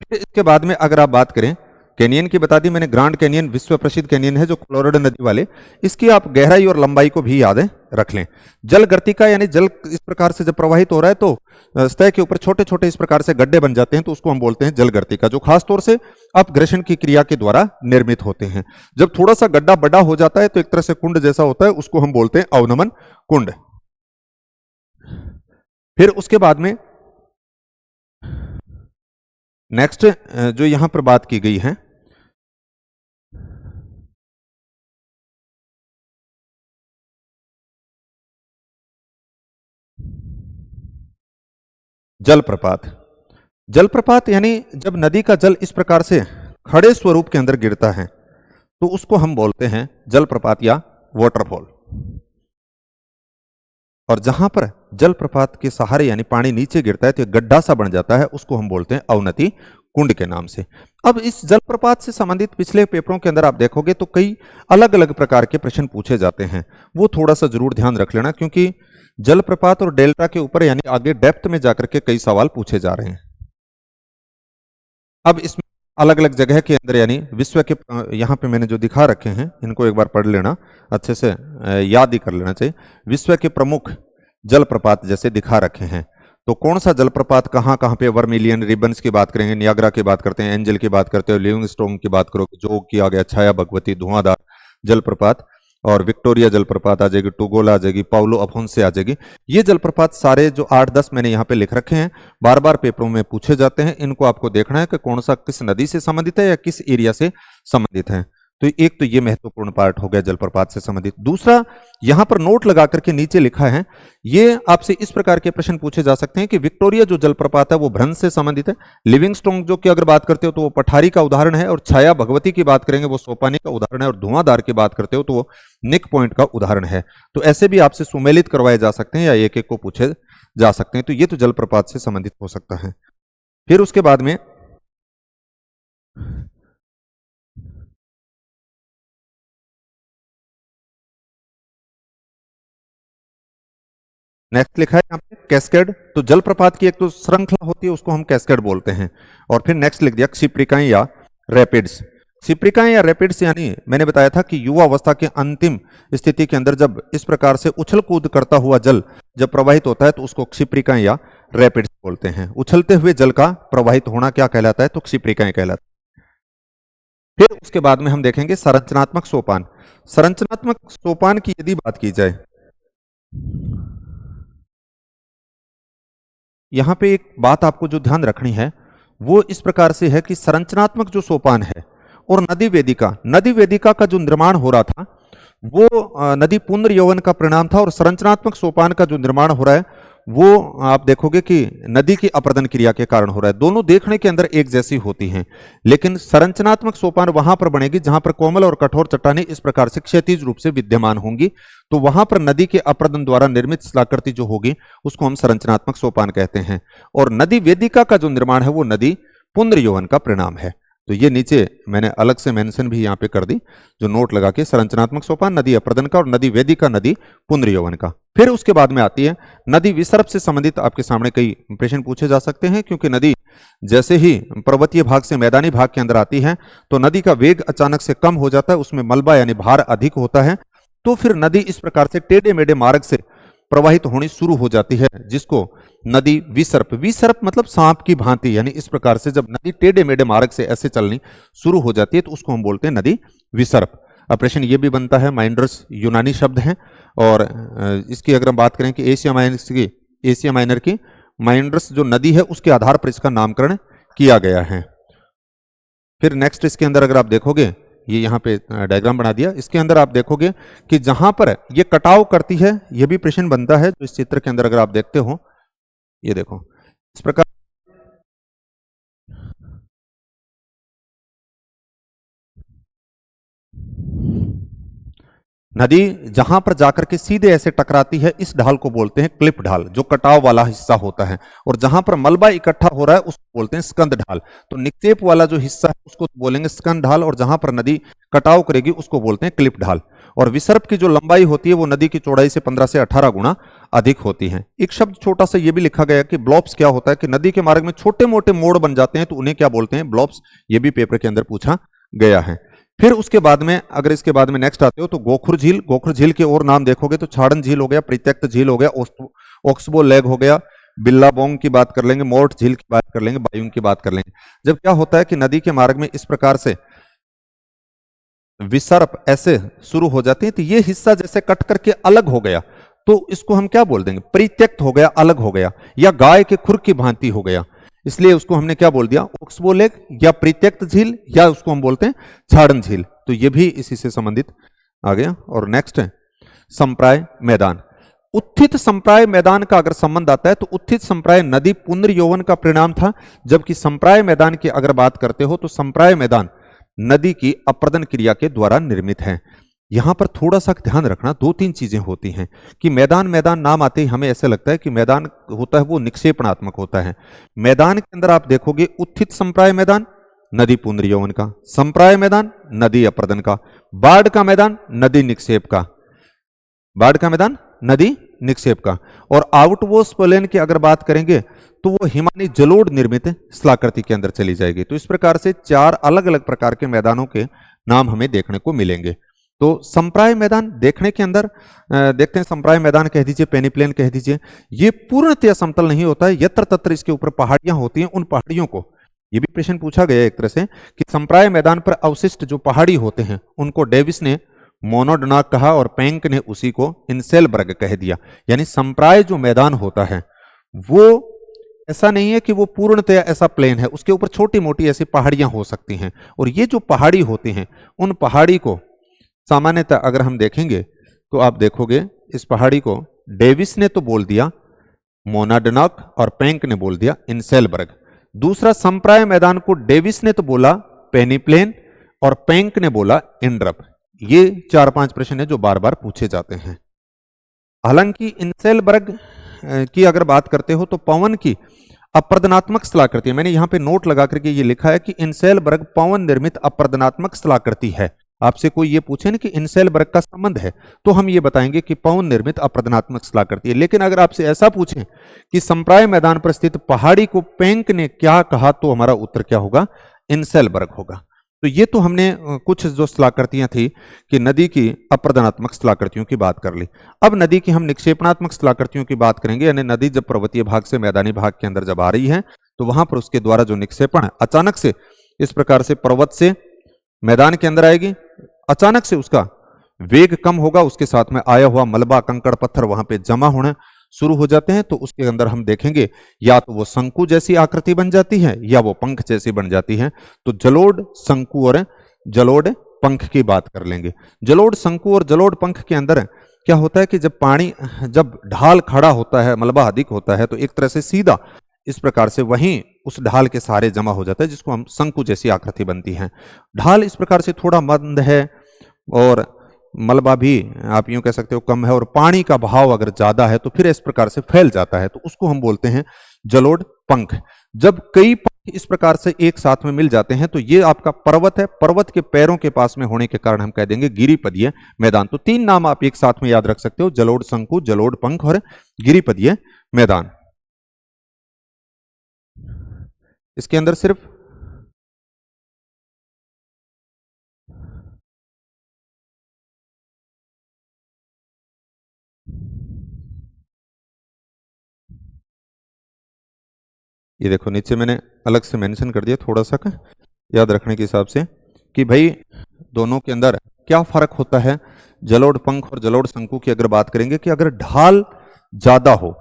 फिर इसके बाद में अगर आप बात करें कैनियन की, बता दी मैंने, ग्रांड कैनियन विश्व प्रसिद्ध कैनियन है जो कोलोराडो नदी वाले, इसकी आप गहराई और लंबाई को भी याद रख लें। जल गर्तिका यानी जल इस प्रकार से जब प्रवाहित हो रहा है तो सतह के ऊपर छोटे छोटे इस प्रकार से गड्ढे बन जाते हैं, तो उसको हम बोलते हैं जल गर्तिका, जो खासतौर से अपघर्षण की क्रिया के द्वारा निर्मित होते हैं। जब थोड़ा सा गड्ढा बड़ा हो जाता है तो एक तरह से कुंड जैसा होता है, उसको हम बोलते हैं अवनमन कुंड। फिर उसके बाद में नेक्स्ट जो यहां पर बात की गई है, जलप्रपात। जलप्रपात यानी जब नदी का जल इस प्रकार से खड़े स्वरूप के अंदर गिरता है तो उसको हम बोलते हैं जलप्रपात या वाटरफॉल। और जहां पर जलप्रपात के सहारे यानी पानी नीचे गिरता है तो गड्ढा सा बन जाता है, उसको हम बोलते हैं अवनति कुंड के नाम से। अब इस जलप्रपात से संबंधित पिछले पेपरों के अंदर आप देखोगे तो कई अलग अलग प्रकार के प्रश्न पूछे जाते हैं, वो थोड़ा सा जरूर ध्यान रख लेना, क्योंकि जलप्रपात और डेल्टा के ऊपर यानी आगे डेप्थ में जाकर के कई सवाल पूछे जा रहे हैं। अब इसमें अलग अलग जगह के अंदर यानी विश्व के, यहां पे मैंने जो दिखा रखे हैं इनको एक बार पढ़ लेना, अच्छे से याद ही कर लेना चाहिए। विश्व के प्रमुख जलप्रपात जैसे दिखा रखे हैं, तो कौन सा जलप्रपात कहां कहां पे, वर्मिलियन, रिबन्स की बात करेंगे, नियाग्रा की बात करते हैं, एंजल की बात करते हैं, लिविंगस्टोन की बात करो, जोग की आ गया, छाया भगवती, धुआंधार जलप्रपात, और विक्टोरिया जलप्रपात आ जाएगी, टुगोला आ जाएगी, पाउलो अफोंसे आ जाएगी। ये जलप्रपात सारे जो 8-10 मैंने यहाँ पे लिख रखे हैं, बार बार पेपरों में पूछे जाते हैं। इनको आपको देखना है कि कौन सा किस नदी से संबंधित है या किस एरिया से संबंधित है। तो एक तो ये महत्वपूर्ण पार्ट हो गया जलप्रपात से संबंधित। दूसरा, यहां पर नोट लगा करके नीचे लिखा है, ये आपसे इस प्रकार के प्रश्न पूछे जा सकते हैं कि विक्टोरिया जो जलप्रपात है वो भ्रंश से संबंधित है, लिविंगस्टोन जो कि अगर बात करते हो तो वो पठारी का उदाहरण है, और छाया भगवती की बात करेंगे वो सोपानी का उदाहरण है, और धुआंधार की बात करते हो तो वो निक पॉइंट का उदाहरण है। तो ऐसे भी आपसे सुमेलित करवाए जा सकते हैं या एक एक को पूछे जा सकते हैं। तो ये तो जलप्रपात से संबंधित हो सकता है। फिर उसके बाद में नेक्स्ट लिखा है यहाँ पे कैस्केड। तो जलप्रपात की एक तो श्रृंखला होती है, उसको हम कैस्केड बोलते हैं। और फिर नेक्स्ट लिख दिया क्षिप्रिकाएं या रैपिड्स। क्षिप्रिकाएं या रैपिड्स यानी मैंने बताया था कि युवा अवस्था के अंतिम स्थिति के अंदर जब इस प्रकार से उछल कूद करता हुआ जल जब प्रवाहित होता है तो उसको क्षिप्रिकाएं या रैपिड्स बोलते हैं। उछलते हुए जल का प्रवाहित होना क्या कहलाता है? तो क्षिप्रिकाएं कहलाता है। फिर उसके बाद में हम देखेंगे संरचनात्मक सोपान। संरचनात्मक सोपान की यदि बात की जाए, यहां पे एक बात आपको जो ध्यान रखनी है वो इस प्रकार से है कि संरचनात्मक जो सोपान है और नदी वेदिका का जो निर्माण हो रहा था वो नदी पुनर्यौवन का परिणाम था, और संरचनात्मक सोपान का जो निर्माण हो रहा है वो आप देखोगे कि नदी की अपर्दन क्रिया के कारण हो रहा है। दोनों देखने के अंदर एक जैसी होती हैं, लेकिन संरचनात्मक सोपान वहां पर बनेगी जहां पर कोमल और कठोर चट्टानें इस प्रकार से क्षैतिज रूप से विद्यमान होंगी। तो वहां पर नदी के अपर्दन द्वारा निर्मित शिलाकृति जो होगी उसको हम संरचनात्मक सोपान कहते हैं। और नदी वेदिका का जो निर्माण है वो नदी पुनर्यौवन का परिणाम है। तो ये नीचे मैंने अलग से मेंशन भी यहाँ पे कर दी, जो नोट लगा के संरचनात्मक सोपान नदी अपर्दन का, और नदी वेदिका नदी पुनर्यौवन का। फिर उसके बाद में आती है नदी विसर्प से संबंधित। आपके सामने कई प्रश्न पूछे जा सकते हैं, क्योंकि नदी जैसे ही पर्वतीय भाग से मैदानी भाग के अंदर आती है तो नदी का वेग अचानक से कम हो जाता है, उसमें मलबा यानी भार अधिक होता है। तो फिर नदी इस प्रकार से टेढ़े मेढ़े मार्ग से प्रवाहित होनी शुरू हो जाती है, जिसको नदी विसर्प मतलब सांप की भांति, यानी इस प्रकार से जब नदी टेढ़े मेढ़े मार्ग से ऐसे चलनी शुरू हो जाती है तो उसको हम बोलते हैं नदी विसर्प। अब प्रश्न ये भी बनता है, माइंडर्स यूनानी शब्द हैं, और इसकी अगर हम बात करें कि एशिया माइनर की माइंडर्स जो नदी है उसके आधार पर इसका नामकरण किया गया है। फिर नेक्स्ट इसके अंदर अगर आप देखोगे, ये यहाँ पे डायग्राम बना दिया, इसके अंदर आप देखोगे कि जहां पर ये कटाव करती है, ये भी प्रश्न बनता है। तो इस चित्र के अंदर अगर आप देखते हो, ये देखो इस प्रकार नदी जहां पर जाकर के सीधे ऐसे टकराती है, इस ढाल को बोलते हैं क्लिप ढाल, जो कटाव वाला हिस्सा होता है। और जहां पर मलबा इकट्ठा हो रहा है उसको बोलते हैं स्कंद ढाल। तो निक्षेप वाला जो हिस्सा है उसको बोलेंगे स्कंद ढाल, और जहां पर नदी कटाव करेगी उसको बोलते हैं क्लिप ढाल। और विसर्प की जो लंबाई होती है वो नदी की चौड़ाई से 15 से 18 गुना अधिक होती है। एक शब्द छोटा सा ये भी लिखा गया कि ब्लॉप्स क्या होता है, कि नदी के मार्ग में छोटे मोटे मोड़ बन जाते हैं तो उन्हें क्या बोलते हैं? ब्लॉप्स। ये भी पेपर के अंदर पूछा गया है। फिर उसके बाद में अगर इसके बाद में नेक्स्ट आते हो तो गोखुर झील के और नाम देखोगे तो छाड़न झील हो गया, परित्यक्त झील हो गया, ओक्सबो लेग हो गया, बिल्लाबोंग की बात कर लेंगे, मोर्ट झील की बात कर लेंगे, बायुंग की बात कर लेंगे। जब क्या होता है कि नदी के मार्ग में इस प्रकार से विसर्प ऐसे शुरू हो जाते हैं तो ये हिस्सा जैसे कट करके अलग हो गया तो इसको हम क्या बोल देंगे? परित्यक्त हो गया, अलग हो गया, या गाय के खुर की भांति हो गया। इसलिए उसको हमने क्या बोल दिया? ओक्सबो लेक या परित्यक्त झील, या उसको हम बोलते हैं छाड़न झील। तो ये भी इसी से संबंधित आ गया। और नेक्स्ट है संप्राय मैदान। उत्थित संप्राय मैदान का अगर संबंध आता है तो उत्थित संप्राय नदी पुनर्यौवन का परिणाम था, जबकि संप्राय मैदान की अगर बात करते हो तो संप्राय मैदान नदी की अपर्दन क्रिया के द्वारा निर्मित है। यहां पर थोड़ा सा ध्यान रखना, 2-3 चीजें होती हैं कि मैदान नाम आते ही हमें ऐसे लगता है कि मैदान होता है वो निक्षेपणात्मक होता है। मैदान के अंदर आप देखोगे उत्थित संप्राय मैदान नदी पुनर्यौवन का, संप्राय मैदान नदी अपर्दन का, बाढ़ का मैदान नदी निक्षेप का, बाढ़ का मैदान नदी निक्षेप का। और आउटवॉश प्लेन की अगर बात करेंगे तो वो हिमानी जलोढ़ निर्मित शिलाकृति के अंदर चली जाएगी। तो इस प्रकार से 4 अलग अलग प्रकार के मैदानों के नाम हमें देखने को मिलेंगे। तो संप्राय मैदान देखने के अंदर देखते हैं, संप्राय मैदान कह दीजिए, पेनीप्लेन कह दीजिए, ये पूर्णतया समतल नहीं होता है, यत्र तत्र इसके ऊपर पहाड़ियां होती हैं। उन पहाड़ियों को, ये भी प्रश्न पूछा गया एक तरह से कि संप्राय मैदान पर अवशिष्ट जो पहाड़ी होते हैं उनको डेविस ने मोनोडोनाक कहा और पेंक ने उसी को इंसेलबर्ग कह दिया। यानी संप्राय जो मैदान होता है वो ऐसा नहीं है कि वो पूर्णतया ऐसा प्लेन है, उसके ऊपर छोटी मोटी ऐसी पहाड़ियां हो सकती हैं, और ये जो पहाड़ी होती हैं उन पहाड़ी को सामान्यतः अगर हम देखेंगे तो आप देखोगे इस पहाड़ी को डेविस ने तो बोल दिया मोनाडोनाक और पेंक ने बोल दिया इंसेलबर्ग। दूसरा संप्राय मैदान को डेविस ने तो बोला पेनीप्लेन और पेंक ने बोला इंड्रप। ये 4-5 प्रश्न है जो बार बार पूछे जाते हैं। हालांकि इंसेलबर्ग की अगर बात करते हो तो पवन की अपर्दनात्मक स्थलाकृति, मैंने यहां पे नोट लगा करके ये लिखा है कि इंसेलबर्ग पवन निर्मित अपर्दनात्मक स्थलाकृति है। आपसे कोई ये पूछे ना कि इंसेलबर्ग का संबंध है तो हम ये बताएंगे कि पवन निर्मित अपर्दनात्मक स्थलाकृति है। लेकिन अगर आपसे ऐसा पूछें कि संप्राय मैदान पर स्थित पहाड़ी को पेंक ने क्या कहा तो हमारा उत्तर क्या होगा, इंसेलबर्ग होगा। तो ये तो हमने कुछ जो स्थलाकृतियां थी कि नदी की अपर्दनात्मक स्थलाकृतियों की बात कर ली। अब नदी की हम निक्षेपणात्मक स्थलाकृतियों की बात करेंगे, यानी नदी जब पर्वतीय भाग से मैदानी भाग के अंदर जब आ रही है तो वहां पर उसके द्वारा जो निक्षेपण है, अचानक से इस प्रकार से पर्वत से मैदान के अंदर आएगी, अचानक से उसका वेग कम होगा, उसके साथ में आया हुआ मलबा कंकड़ पत्थर वहां पे जमा होना शुरू हो जाते हैं, तो उसके अंदर हम देखेंगे या तो वो शंकु जैसी आकृति बन जाती है या वो पंख जैसी बन जाती है। तो जलोढ़, शंकु और जलोढ़ पंख की बात कर लेंगे। जलोढ़, शंकु और जलोढ़ पंख के अंदर क्या होता है कि जब पानी, जब ढाल खड़ा होता है, मलबा अधिक होता है, तो एक तरह से सीधा इस प्रकार से वहीं उस ढाल के सहारे जमा हो जाता है, जिसको हम शंकु जैसी आकृति बनती है। ढाल इस प्रकार से थोड़ा मंद है और मलबा भी आप यूं कह सकते हो कम है, और पानी का बहाव अगर ज्यादा है तो फिर इस प्रकार से फैल जाता है, तो उसको हम बोलते हैं जलोढ़ पंख। जब कई पंख इस प्रकार से एक साथ में मिल जाते हैं तो ये आपका पर्वत है, पर्वत के पैरों के पास में होने के कारण हम कह देंगे गिरिपदीय मैदान। तो 3 नाम आप एक साथ में याद रख सकते हो, जलोढ़ शंकु, जलोढ़ पंख और गिरिपदीय मैदान। इसके अंदर सिर्फ ये देखो नीचे मैंने अलग से मेंशन कर दिया थोड़ा सा का याद रखने के हिसाब से कि भाई दोनों के अंदर क्या फर्क होता है। जलोढ़ पंख और जलोढ़ शंकु की अगर बात करेंगे कि अगर ढाल ज्यादा हो,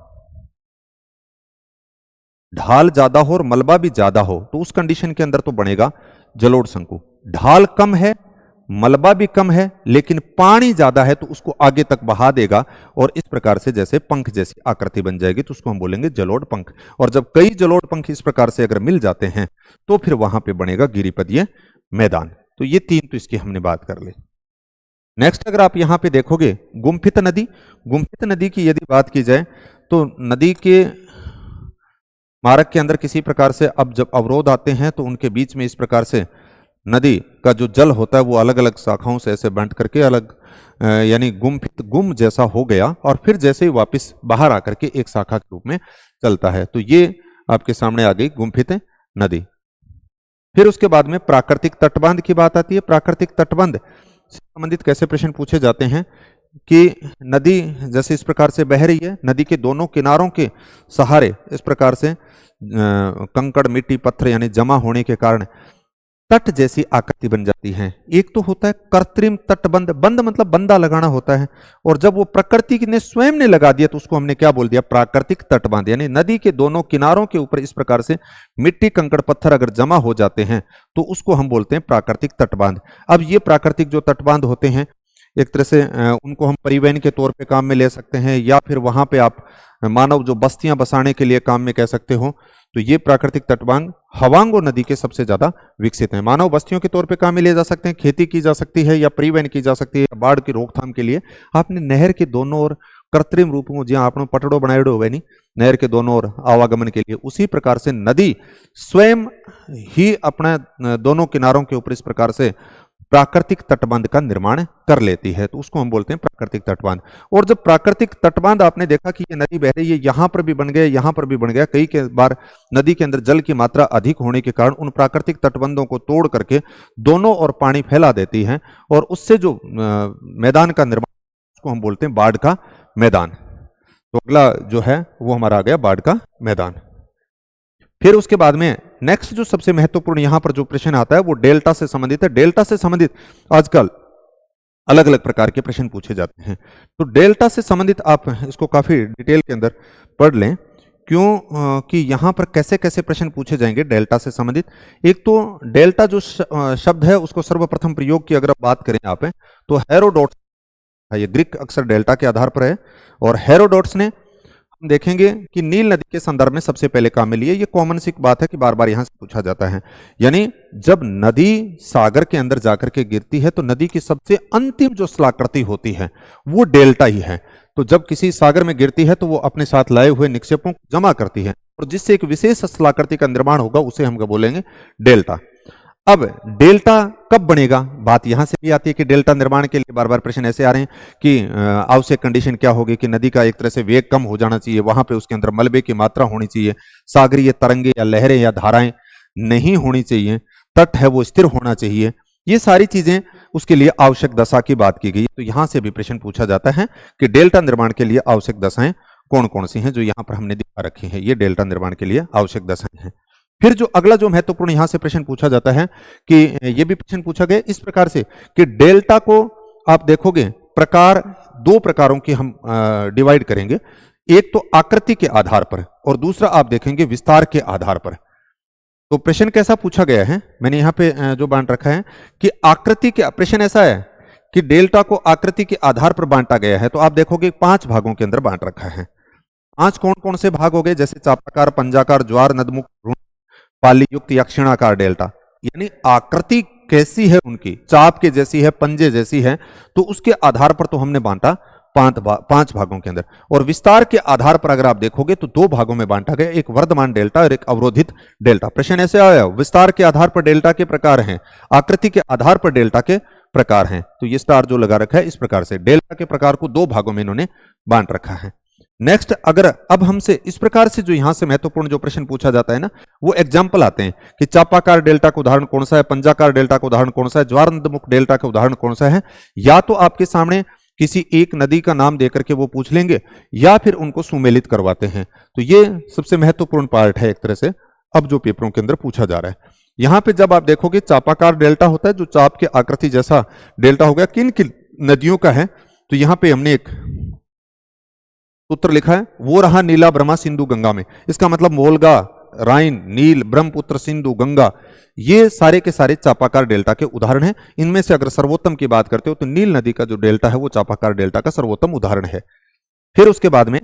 ढाल ज्यादा हो और मलबा भी ज्यादा हो तो उस कंडीशन के अंदर तो बनेगा जलोढ़ शंकु। ढाल कम है, मलबा भी कम है, लेकिन पानी ज्यादा है तो उसको आगे तक बहा देगा और इस प्रकार से जैसे पंख जैसी आकृति बन जाएगी, तो उसको हम बोलेंगे जलोढ़ पंख। और जब कई जलोढ़ पंख इस प्रकार से अगर मिल जाते हैं तो फिर वहां पे बनेगा गिरिपदीय मैदान। तो ये 3 तो इसकी हमने बात कर ली। नेक्स्ट अगर आप यहां पे देखोगे गुम्फित नदी, गुम्फित नदी की यदि बात की जाए तो नदी के मार्ग के अंदर किसी प्रकार से अब जब अवरोध आते हैं तो उनके बीच में इस प्रकार से नदी का जो जल होता है वो अलग अलग शाखाओं से ऐसे बंट करके अलग यानी गुम्फित, गुम जैसा हो गया और फिर जैसे ही वापस बाहर आकर के एक शाखा के रूप में चलता है। तो ये आपके सामने आ गई गुम्फित नदी। फिर उसके बाद में प्राकृतिक तटबंध की बात आती है। प्राकृतिक तटबंध से संबंधित कैसे प्रश्न पूछे जाते हैं कि नदी जैसे इस प्रकार से बह रही है, नदी के दोनों किनारों के सहारे इस प्रकार से कंकड़, मिट्टी, पत्थर यानी जमा होने के कारण तट जैसी आकृति बन जाती है। एक तो होता है कृत्रिम तटबंध, बंद मतलब बंदा लगाना होता है, और जब वो प्रकृति ने स्वयं ने लगा दिया तो उसको हमने क्या बोल दिया, प्राकृतिक तटबंध। यानी नदी के दोनों किनारों के ऊपर इस प्रकार से मिट्टी, कंकड़, पत्थर अगर जमा हो जाते हैं तो उसको हम बोलते हैं प्राकृतिक तटबंध। अब ये प्राकृतिक जो तटबंध होते हैं एक तरह से उनको हम परिवहन के तौर पे काम में ले सकते हैं, या फिर वहां पे आप मानव जो बस्तियां बसाने के लिए काम में कह सकते हो। तो ये प्राकृतिक तटबंध हवांगो नदी के सबसे ज्यादा विकसित हैं। मानव बस्तियों के तौर पे काम में ले जा सकते हैं, खेती की जा सकती है या परिवहन की जा सकती है, बाढ़ की रोकथाम के लिए आपने नहर के दोनों ओर कृत्रिम रूप में जहां आपने पटड़ो बनाएड़ो हुए नहीं, नहर के दोनों ओर आवागमन के लिए, उसी प्रकार से नदी स्वयं ही अपने दोनों किनारों के ऊपर इस प्रकार से प्राकृतिक तटबंध का निर्माण कर लेती है, तो उसको हम बोलते हैं प्राकृतिक तटबंध। और जब प्राकृतिक तटबंध आपने देखा कि ये नदी बह रही है, यहां पर भी बन गया, यहां पर भी बन गया, कई के बार नदी के अंदर जल की मात्रा अधिक होने के कारण उन प्राकृतिक तटबंधों को तोड़ करके दोनों ओर पानी फैला देती है, और उससे जो मैदान का निर्माण उसको हम बोलते हैं बाढ़ का मैदान। तो अगला जो है वो हमारा आ गया बाढ़ का मैदान। फिर उसके बाद में नेक्स्ट जो सबसे महत्वपूर्ण यहां पर जो प्रश्न आता है वो डेल्टा से संबंधित है। डेल्टा से संबंधित आजकल अलग अलग प्रकार के प्रश्न पूछे जाते हैं। तो डेल्टा से संबंधित आप इसको काफी डिटेल के अंदर पढ़ लें, क्यों कि यहाँ पर कैसे कैसे प्रश्न पूछे जाएंगे डेल्टा से संबंधित। एक तो डेल्टा जो शब्द है उसको सर्वप्रथम प्रयोग की अगर आप बात करें यहाँ पे, तो हेरोडोट्स, ये ग्रीक अक्षर डेल्टा के आधार पर है, और हेरोडोट्स ने हम देखेंगे कि नील नदी के संदर्भ में सबसे पहले काम में लिए। ये कॉमन सी बात है कि बार बार यहां से पूछा जाता है, यानी जब नदी सागर के अंदर जाकर के गिरती है तो नदी की सबसे अंतिम जो स्थलाकृति होती है वो डेल्टा ही है। तो जब किसी सागर में गिरती है तो वो अपने साथ लाए हुए निक्षेपों को जमा करती है और जिससे एक विशेष स्थलाकृति का निर्माण होगा उसे हम बोलेंगे डेल्टा। अब डेल्टा कब बनेगा, बात यहां से भी आती है कि डेल्टा निर्माण के लिए बार बार प्रश्न ऐसे आ रहे हैं कि आवश्यक कंडीशन क्या होगी कि नदी का एक तरह से वेग कम हो जाना चाहिए, वहां पे उसके अंदर मलबे की मात्रा होनी चाहिए, सागरीय तरंगे या लहरें या धाराएं नहीं होनी चाहिए, तट है वो स्थिर होना चाहिए, ये सारी चीजें उसके लिए आवश्यक दशा की बात की गई। तो यहां से भी प्रश्न पूछा जाता है कि डेल्टा निर्माण के लिए आवश्यक दशाएं कौन कौन सी हैं, जो यहां पर हमने दिखा रखी है, ये डेल्टा निर्माण के लिए आवश्यक दशाएं हैं। फिर जो अगला जो महत्वपूर्ण यहां से प्रश्न पूछा जाता है कि ये भी प्रश्न पूछा गया इस प्रकार से कि डेल्टा को आप देखोगे प्रकार, दो प्रकारों की हम डिवाइड करेंगे, एक तो आकृति के आधार पर और दूसरा आप देखेंगे विस्तार के आधार पर। तो प्रश्न कैसा पूछा गया है, मैंने यहां पे जो बांट रखा है कि आकृति के, प्रश्न ऐसा है कि डेल्टा को आकृति के आधार पर बांटा गया है। तो आप देखोगे 5 भागों के अंदर बांट रखा है। 5 कौन कौन से भाग हो गए, जैसे चापाकार, पंजाकार, ज्वार, नदमुख, पाली युक्त या क्षीणाकार डेल्टा, यानी आकृति कैसी है उनकी, चाप के जैसी है, पंजे जैसी है, तो उसके आधार पर तो हमने बांटा 5 भागों के अंदर। और विस्तार के आधार पर अगर आप देखोगे तो 2 भागों में बांटा गया, एक वर्धमान डेल्टा और एक अवरोधित डेल्टा। प्रश्न ऐसे आया, विस्तार के आधार पर डेल्टा के प्रकार हैं, आकृति के आधार पर डेल्टा के प्रकार हैं। तो ये स्टार जो लगा रखा है इस प्रकार से डेल्टा के प्रकार को 2 भागों में इन्होंने बांट रखा है। नेक्स्ट, अगर अब हमसे इस प्रकार से जो यहां से महत्वपूर्ण जो प्रश्न पूछा जाता है ना, वो एग्जाम्पल आते हैं कि चापाकार डेल्टा का उदाहरण कौन सा है, पंजाकार डेल्टा का उदाहरण कौन सा है, ज्वार नदमुख डेल्टा का उदाहरण कौन सा है। या तो आपके सामने किसी एक नदी का नाम देकर के वो पूछ लेंगे या फिर उनको सुमेलित करवाते हैं। तो ये सबसे महत्वपूर्ण पार्ट है एक तरह से अब जो पेपरों के अंदर पूछा जा रहा है। यहां पे जब आप देखोगे चापाकार डेल्टा होता है, जो चाप के आकृति जैसा डेल्टा हो गया, किन किन नदियों का है, तो यहां पे हमने एक सूत्र लिखा है, वो रहा नीला ब्रह्मा सिंधु गंगा में। इसका मतलब वोल्गा, राइन, नील, ब्रह्मपुत्र, सिंधु, गंगा, ये सारे के सारे चापाकार डेल्टा के उदाहरण हैं। इनमें से अगर सर्वोत्तम की बात करते हो तो नील नदी का जो डेल्टा है वो चापाकार डेल्टा का सर्वोत्तम उदाहरण है। फिर उसके बाद में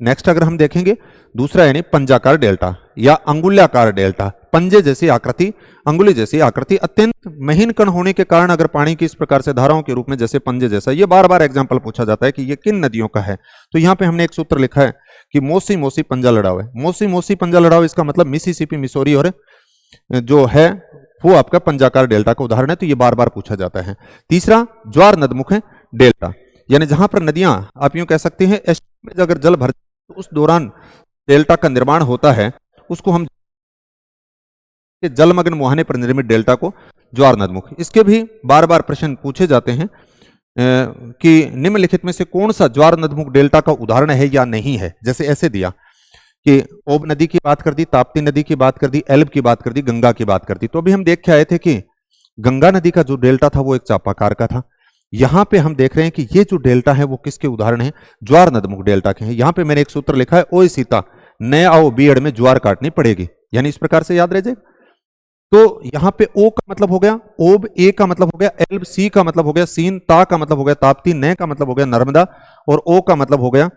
नेक्स्ट अगर हम देखेंगे दूसरा, यानी पंजाकार डेल्टा या अंगुल्याकार डेल्टा, पंजे जैसी आकृति, अंगुली जैसी आकृति, अत्यंत महीन कण होने के कारण अगर पानी की इस प्रकार से धाराओं के रूप में जैसे पंजे जैसा, ये बार बार एग्जाम्पल पूछा जाता है कि ये किन नदियों का है। तो यहां पे हमने एक सूत्र लिखा है कि मोसी मोसी पंजा लड़ाव है। मोसी मोसी पंजा लड़ाव, इसका मतलब मिसिसिपी, मिसौरी और जो है वो आपका पंजाकार डेल्टा का उदाहरण है। तो ये बार बार पूछा जाता है। तीसरा, ज्वार नदमुख है डेल्टा, यानी जहां पर नदियां आप यूं कह सकते हैं अगर जल भर तो उस दौरान डेल्टा का निर्माण होता है, उसको हम जलमग्न मुहाने पर निर्मित डेल्टा को ज्वार नदमुख। इसके भी बार बार प्रश्न पूछे जाते हैं कि निम्नलिखित में से कौन सा ज्वार नदमुख डेल्टा का उदाहरण है या नहीं है। जैसे ऐसे दिया कि ओब नदी की बात कर दी, ताप्ती नदी की बात कर दी, एल्ब की बात कर दी, गंगा की बात कर दी। तो अभी हम देख के आए थे कि गंगा नदी का जो डेल्टा था वो एक चापाकार का था। यहां पे हम देख रहे हैं कि ये जो डेल्टा है वो किसके उदाहरण है, ज्वार नदमुख डेल्टा के हैं। यहां पे मैंने एक सूत्र लिखा है, ओए सीता नए आओ बीएड में ज्वार काटनी पड़ेगी, यानी इस प्रकार से याद रह जाएगा। तो यहां पे ओ का मतलब हो गया ओब, ए का मतलब हो गया एल्ब, सी का मतलब हो गया सीन, ता का मतलब हो गया ताप्ती, नए का मतलब हो गया नर्मदा और ओ का मतलब हो गया,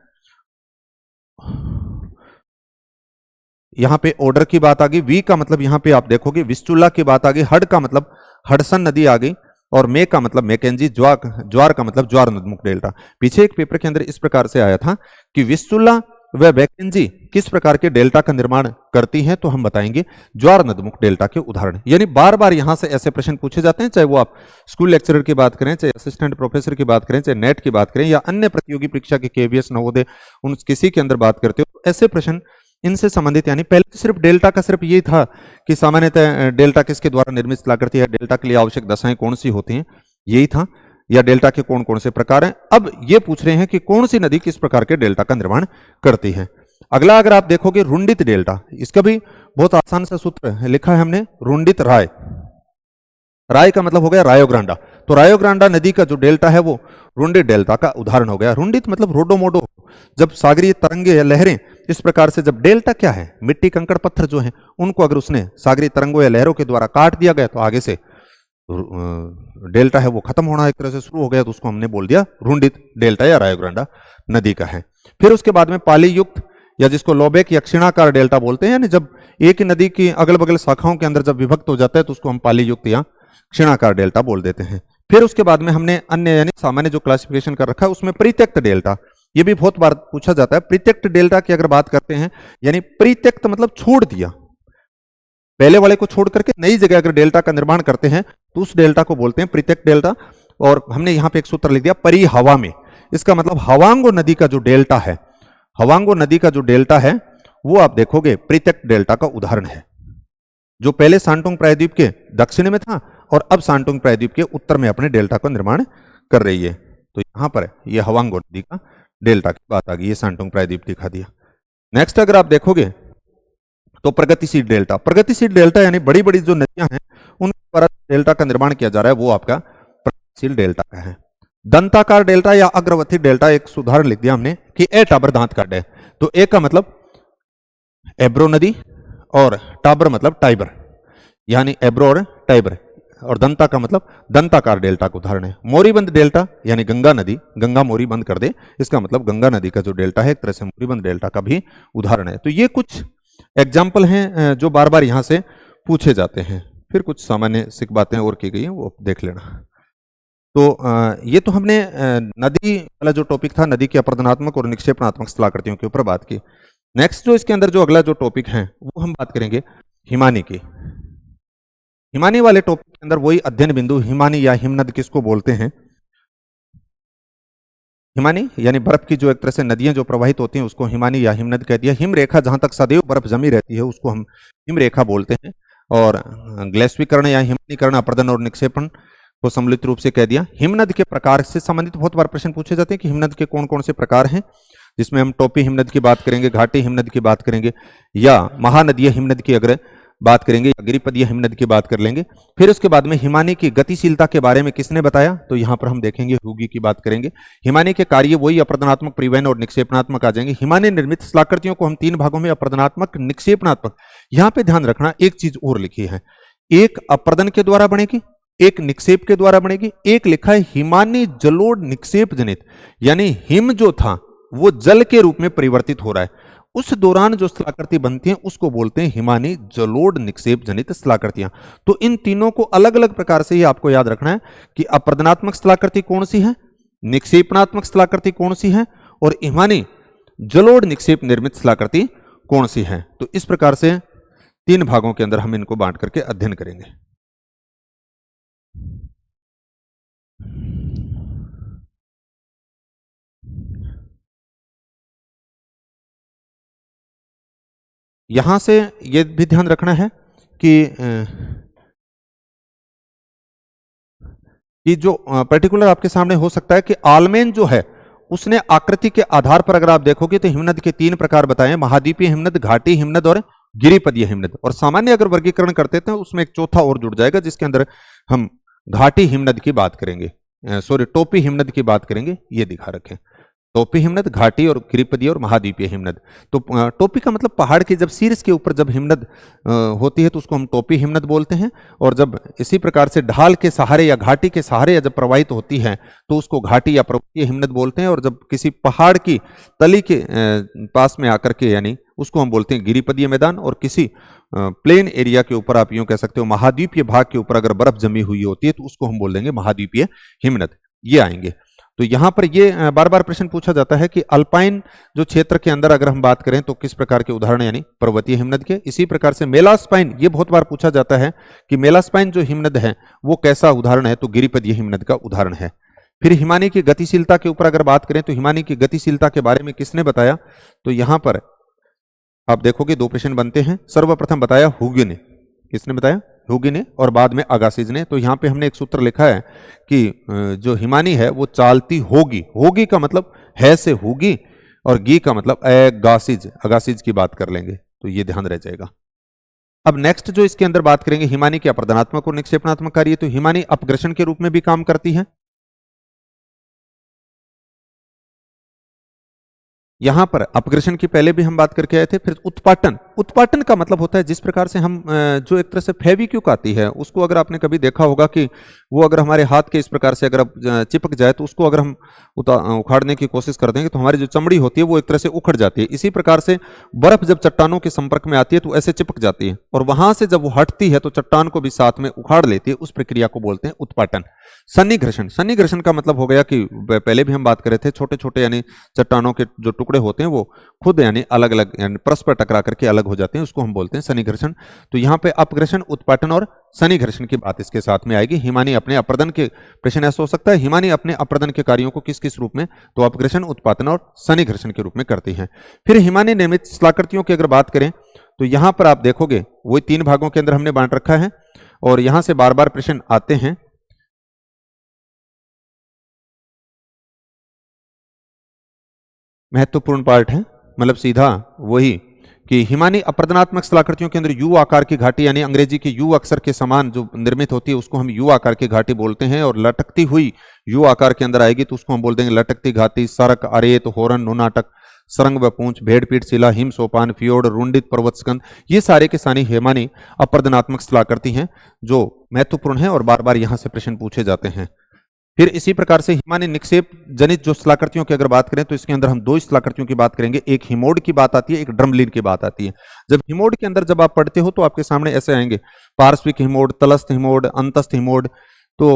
यहां पे ऑर्डर की बात आ गई, वी का मतलब यहां पे आप देखोगे विस्चुला की बात आ गई, हड का मतलब हडसन नदी आ गई और मे का मतलब मैकेंजी, ज्वार का मतलब ज्वार नदमुख डेल्टा। पीछे एक पेपर के अंदर इस प्रकार से आया था कि विस्चुला व मैकेंजी किस प्रकार के डेल्टा का निर्माण करती हैं, तो हम बताएंगे ज्वार नदमुख डेल्टा के उदाहरण। यानी बार बार यहां से ऐसे प्रश्न पूछे जाते हैं, चाहे वो आप स्कूल लेक्चरर की बात करें, चाहे असिस्टेंट प्रोफेसर की बात करें, चाहे नेट की बात करें या अन्य प्रतियोगी परीक्षा के केवीएस, नवोदय, उन किसी के अंदर बात करते हो, ऐसे प्रश्न इनसे संबंधित। यानी पहले सिर्फ डेल्टा का सिर्फ यही था कि सामान्यतः डेल्टा किसके द्वारा निर्मित स्थलाकृति है, डेल्टा के लिए आवश्यक दशाएं कौन सी होती हैं, यही था, या डेल्टा के कौन कौन से प्रकार हैं। अब ये पूछ रहे हैं कि कौन सी नदी किस प्रकार के डेल्टा का निर्माण करती है। अगला अगर आप देखोगे रुंडित डेल्टा, इसका भी बहुत आसान सा सूत्र लिखा है हमने, रुंडित राय, राय का मतलब हो गया रायो ग्रांडा। तो रायो ग्रांडा नदी का जो डेल्टा है वो रुंडित डेल्टा का उदाहरण हो गया। रुंडित मतलब रोडोमोडो, जब सागरीय तरंगे या लहरें इस प्रकार से, जब डेल्टा क्या है, मिट्टी कंकड़ पत्थर जो है उनको अगर उसने सागरीय तरंगों या लहरों के द्वारा काट दिया गया तो आगे से डेल्टा है वो खत्म होना एक तरह से शुरू हो गया, तो उसको हमने बोल दिया रुंडित डेल्टा या रायो ग्रांडा नदी का है। फिर उसके बाद में पाली युक्त या जिसको लोबेक या क्षीणाकार डेल्टा बोलते हैं, यानी जब एक ही नदी की अगल बगल शाखाओं के अंदर जब विभक्त हो जाता है तो उसको हम पाली युक्त या क्षीणाकार डेल्टा बोल देते हैं। फिर उसके बाद में हमने अन्य यानी सामान्य जो क्लासिफिकेशन कर रखा है उसमें परित्यक्त डेल्टा, ये भी बहुत बार पूछा जाता है। परित्यक्त डेल्टा की अगर बात करते हैं, यानी परित्यक्त मतलब छोड़ दिया, पहले वाले को छोड़ करके नई जगह अगर डेल्टा का निर्माण करते हैं तो उस डेल्टा को बोलते हैं परित्यक्त डेल्टा। और हमने यहां पे एक सूत्र लिख दिया परी हवा में, इसका मतलब हवांगो नदी का जो डेल्टा है, हवांगो नदी का जो डेल्टा है वो आप देखोगे परित्यक्त डेल्टा का उदाहरण है, जो पहले सांटोंग प्रायद्वीप के दक्षिण में था और अब सांटोंग प्रायद्वीप के उत्तर में अपने डेल्टा का निर्माण कर रही है। तो यहां पर ये हवांगो नदी का डेल्टा की बात आ गई, ये सांटोंग प्रायद्वीप दिखा दिया। नेक्स्ट अगर आप देखोगे तो प्रगतिशील डेल्टा, प्रगतिशील डेल्टा यानी बड़ी बड़ी जो नदियां हैं उनके द्वारा डेल्टा का निर्माण किया जा रहा है वो आपका प्रगतिशील डेल्टा का है। दंताकार डेल्टा या अग्रवर्ती डेल्टा, एक उदाहरण लिख दिया हमने कि ए टाबर दांत काट है, तो ए का मतलब एब्रो नदी और टाबर मतलब टाइबर, यानी एब्रो और टाइबर, और दंता का मतलब दंताकार डेल्टा का उदाहरण है। मोरीबंद डेल्टा यानी गंगा नदी, गंगा मोरी बंद कर दे, इसका मतलब गंगा नदी का जो डेल्टा है एक तरह से मोरीबंद डेल्टा का भी उदाहरण है। तो ये कुछ एग्जाम्पल हैं जो बार बार यहां से पूछे जाते हैं। फिर कुछ सामान्य सिक बातें और की गई हैं वो देख लेना। तो ये तो हमने नदी वाला जो टॉपिक था, नदी की अपरदनात्मक और निक्षेपणात्मक स्थलाकृतियों के ऊपर बात की। नेक्स्ट जो इसके अंदर जो अगला जो टॉपिक है वो हम बात करेंगे हिमानी की। हिमानी वाले टॉपिक के अंदर वही अध्ययन बिंदु हिमानी या हिमनद किसको बोलते हैं। हिमानी यानी बर्फ की जो एक तरह से नदियां जो प्रवाहित होती हैं उसको हिमानी या हिमनद कह दिया। हिम रेखा जहां तक सदैव बर्फ जमी रहती है उसको हम हिम रेखा बोलते हैं। और ग्लेशियरीकरण या हिमनीकरण अपर्दन और निक्षेपण को सम्मिलित रूप से कह दिया। हिमनद के प्रकार से संबंधित बहुत बार प्रश्न पूछे जाते हैं कि हिमनद के कौन कौन से प्रकार हैं, जिसमें हम टोपी हिमनद की बात करेंगे, घाटी हिमनद की बात करेंगे, या महानदीय हिमनद की अगर बात करेंगे, या गिरिपदीय हिमनद की बात कर लेंगे। फिर उसके बाद में हिमानी की गतिशीलता के बारे में किसने बताया, तो यहां पर हम देखेंगे हुगी की बात करेंगे। हिमानी के कार्य वही अपर्दनात्मक, परिवहन और निक्षेपणात्मक आ जाएंगे। हिमानी निर्मित स्थलाकृतियों को हम तीन भागों में अपर्दनात्मक, निक्षेपणात्मक, यहां पे ध्यान रखना एक चीज और लिखी है, एक अपर्दन के द्वारा बनेगी, एक निक्षेप के द्वारा बनेगी, एक लिखा है हिमानी जलोढ़ निक्षेप जनित, यानी हिम जो था वो जल के रूप में परिवर्तित हो रहा है, उस दौरान जो स्थलाकृति बनती हैं उसको बोलते हैं हिमानी जलोढ़ निक्षेप जनित स्थलाकृतियां। तो इन तीनों को अलग अलग प्रकार से ही आपको याद रखना है कि अपर्दनात्मक स्थलाकृति कौन सी है, निक्षेपणात्मक स्थलाकृति कौन सी है, और हिमानी जलोढ़ निक्षेप निर्मित स्थलाकृति कौन सी है। तो इस प्रकार से तीन भागों के अंदर हम इनको बांट करके अध्ययन करेंगे। यहां से यह भी ध्यान रखना है कि जो पर्टिकुलर आपके सामने हो सकता है कि आलमेन जो है उसने आकृति के आधार पर अगर आप देखोगे तो हिमनद के तीन प्रकार बताए, महाद्वीपीय हिमनद, घाटी हिमनद और गिरिपदीय हिमनद। और सामान्य अगर वर्गीकरण करते थे उसमें एक चौथा और जुड़ जाएगा जिसके अंदर हम घाटी हिमनद की बात करेंगे, टोपी हिमनद की बात करेंगे। ये दिखा रखें, टोपी हिमनद, घाटी और गिरिपदीय और महाद्वीपीय हिमनद। तो टोपी का मतलब पहाड़ के जब शीर्ष के ऊपर जब हिमनद होती है तो उसको हम टोपी हिमनद बोलते हैं, और जब इसी प्रकार से ढाल के सहारे या घाटी के सहारे या जब प्रवाहित होती है तो उसको घाटी या पर्वतीय हिमनद बोलते हैं, और जब किसी पहाड़ की तली के पास में आकर के यानी उसको हम बोलते हैं गिरिपदीय मैदान, और किसी प्लेन एरिया के ऊपर आप यूं कह सकते हो महाद्वीपीय भाग के ऊपर अगर बर्फ जमी हुई होती है तो उसको हम बोल देंगे महाद्वीपीय हिमनद। ये आएंगे। तो यहां पर ये बार बार प्रश्न पूछा जाता है कि अल्पाइन जो क्षेत्र के अंदर अगर हम बात करें तो किस प्रकार के उदाहरण, यानी पर्वतीय हिमनद के। इसी प्रकार से मेलास्पाइन, ये बहुत बार पूछा जाता है कि मेलास्पाइन जो हिमनद है वो कैसा उदाहरण है, तो गिरिपदीय हिमनद का उदाहरण है। फिर हिमानी की गतिशीलता के ऊपर अगर बात करें तो हिमानी की गतिशीलता के बारे में किसने बताया, तो यहां पर आप देखोगे दो प्रश्न बनते हैं। सर्वप्रथम बताया हुगी ने, किसने बताया, हुगी ने, और बाद में अगासिज ने। तो यहां पे हमने एक सूत्र लिखा है कि जो हिमानी है वो चालती होगी, होगी का मतलब है से होगी, और गी का मतलब अगासिज, अगासिज की बात कर लेंगे, तो ये ध्यान रह जाएगा। अब नेक्स्ट जो इसके अंदर बात करेंगे, हिमानी की अप्रदनात्मक और निक्षेपणात्मक कार्य। तो हिमानी अपग्रसन के रूप में भी काम करती है। यहां पर अपग्रेशन की पहले भी हम बात करके आए थे। फिर उत्पाटन, उत्पाटन का मतलब होता है जिस प्रकार से हम जो एक तरह से फेविक्विक आती है उसको अगर आपने कभी देखा होगा कि वो अगर हमारे हाथ के इस प्रकार से अगर चिपक जाए तो उसको अगर हम उखाड़ने की कोशिश कर देंगे तो हमारी जो चमड़ी होती है वो एक तरह से उखड़ जाती है। इसी प्रकार से बर्फ जब चट्टानों के संपर्क में आती है तो ऐसे चिपक जाती है और वहां से जब वो हटती है तो चट्टान को भी साथ में उखाड़ लेती है। उस प्रक्रिया को बोलते हैं उत्पाटन। सन्निघर्षण, सन्निघर्षण का मतलब हो गया कि पहले भी हम बात कर रहे थे, छोटे छोटे यानी चट्टानों के जो टुकड़े होते हैं वो खुद यानी अलग अलग यानी परस्पर टकरा करके अलग हो जाते हैं, उसको हम बोलते हैं सन्निघर्षण। तो यहाँ पे अपघर्षण, उत्पाटन और सन्निघर्षण की बात इसके साथ में आएगी। हिमानी अपने अप्रदन के, प्रश्न ऐसा हो सकता है हिमानी अपने अप्रदन के कार्यों को किस किस रूप में, तो अपघर्षण, उत्पाटन और सन्निघर्षण के रूप में करती है। फिर हिमानी निर्मित स्थलाकृतियों की अगर बात करें तो यहां पर आप देखोगे वही 3 भागों के अंदर हमने बांट रखा है और यहां से बार बार प्रश्न आते हैं। महत्वपूर्ण पार्ट है, मतलब सीधा वही कि हिमानी अप्रदनात्मक स्थलाकृतियों के अंदर यू आकार की घाटी यानी अंग्रेजी के यू अक्षर के समान जो निर्मित होती है उसको हम यू आकार की घाटी बोलते हैं। और लटकती हुई यू आकार के अंदर आएगी तो उसको हम बोल देंगे लटकती घाटी, सरक, अरेत, होरन, नुनाटक, सरंग व पूंछ, भेड़पीठ शिला, हिम सोपान, फियोड, रुंडित पर्वत स्कंद, ये सारे के सारे हिमानी अप्रदनात्मक स्थलाकृति हैं जो महत्वपूर्ण है और बार बार यहां से प्रश्न पूछे जाते हैं। फिर इसी प्रकार से हिमानी निक्षेप जनित जो स्थलाकृतियों की अगर बात करें तो इसके अंदर हम 2 स्थलाकृतियों की बात करेंगे, एक हिमोड की बात आती है, एक ड्रमलिन की बात आती है। जब हिमोड के अंदर जब आप पढ़ते हो तो आपके सामने ऐसे आएंगे पार्श्विक हिमोड, तलस्थ हिमोड, अंतस्थ हिमोड। तो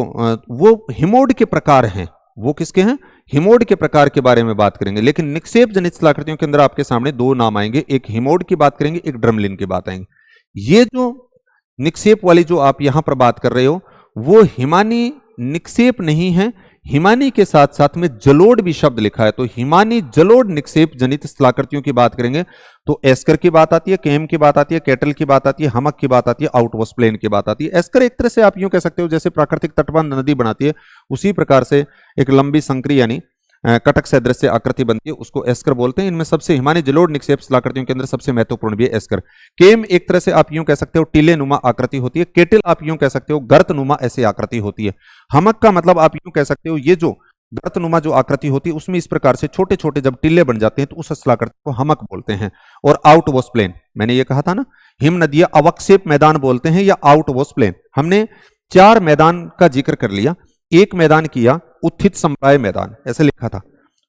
वो हिमोड के प्रकार हैं, वो किसके हैं, हिमोड के प्रकार के बारे में बात करेंगे। लेकिन निक्षेप जनित स्थलाकृतियों के अंदर आपके सामने 2 नाम आएंगे, एक हिमोड की बात करेंगे, एक ड्रमलिन की बात आएंगे। ये जो निक्षेप वाली जो आप यहां पर बात कर रहे हो वो हिमानी निक्षेप नहीं है, हिमानी के साथ साथ में जलोढ़ भी शब्द लिखा है। तो हिमानी जलोढ़ निक्षेप जनित स्थलाकृतियों की बात करेंगे तो एस्कर की बात आती है, केम की बात आती है, केटल की बात आती है, हमक की बात आती है, आउटवर्स प्लेन की बात आती है। एस्कर एक तरह से आप यूं कह सकते हो जैसे प्राकृतिक तटबंध नदी बनाती है उसी प्रकार से एक लंबी संकरी यानी कटक सदृश आकृति बनती है, उसको एस्कर बोलते हैं। इनमें सबसे हिमानी जलोढ़ निक्षेप स्थलाकृतियों के अंदर सबसे महत्वपूर्ण भी है एस्कर। केम एक तरह से आप यूं कह सकते हो टीले नुमा आकृति होती है, केटल आप यूं कह सकते हो गर्त नुमा ऐसी आकृति होती है। हमक का मतलब आप यूं कह सकते हो ये जो गर्त नुमा जो आकृति होती है उसमें इस प्रकार से छोटे छोटे जब टीले बन जाते हैं तो उस स्थलाकृति को हमक बोलते हैं। और आउटवर्स प्लेन, मैंने ये कहा था ना, हिम नदियां अवक्षेप मैदान बोलते हैं या आउटवर्स प्लेन। हमने 4 मैदान का जिक्र कर लिया, एक मैदान किया उत्थित संप्राय मैदान, ऐसे लिखा था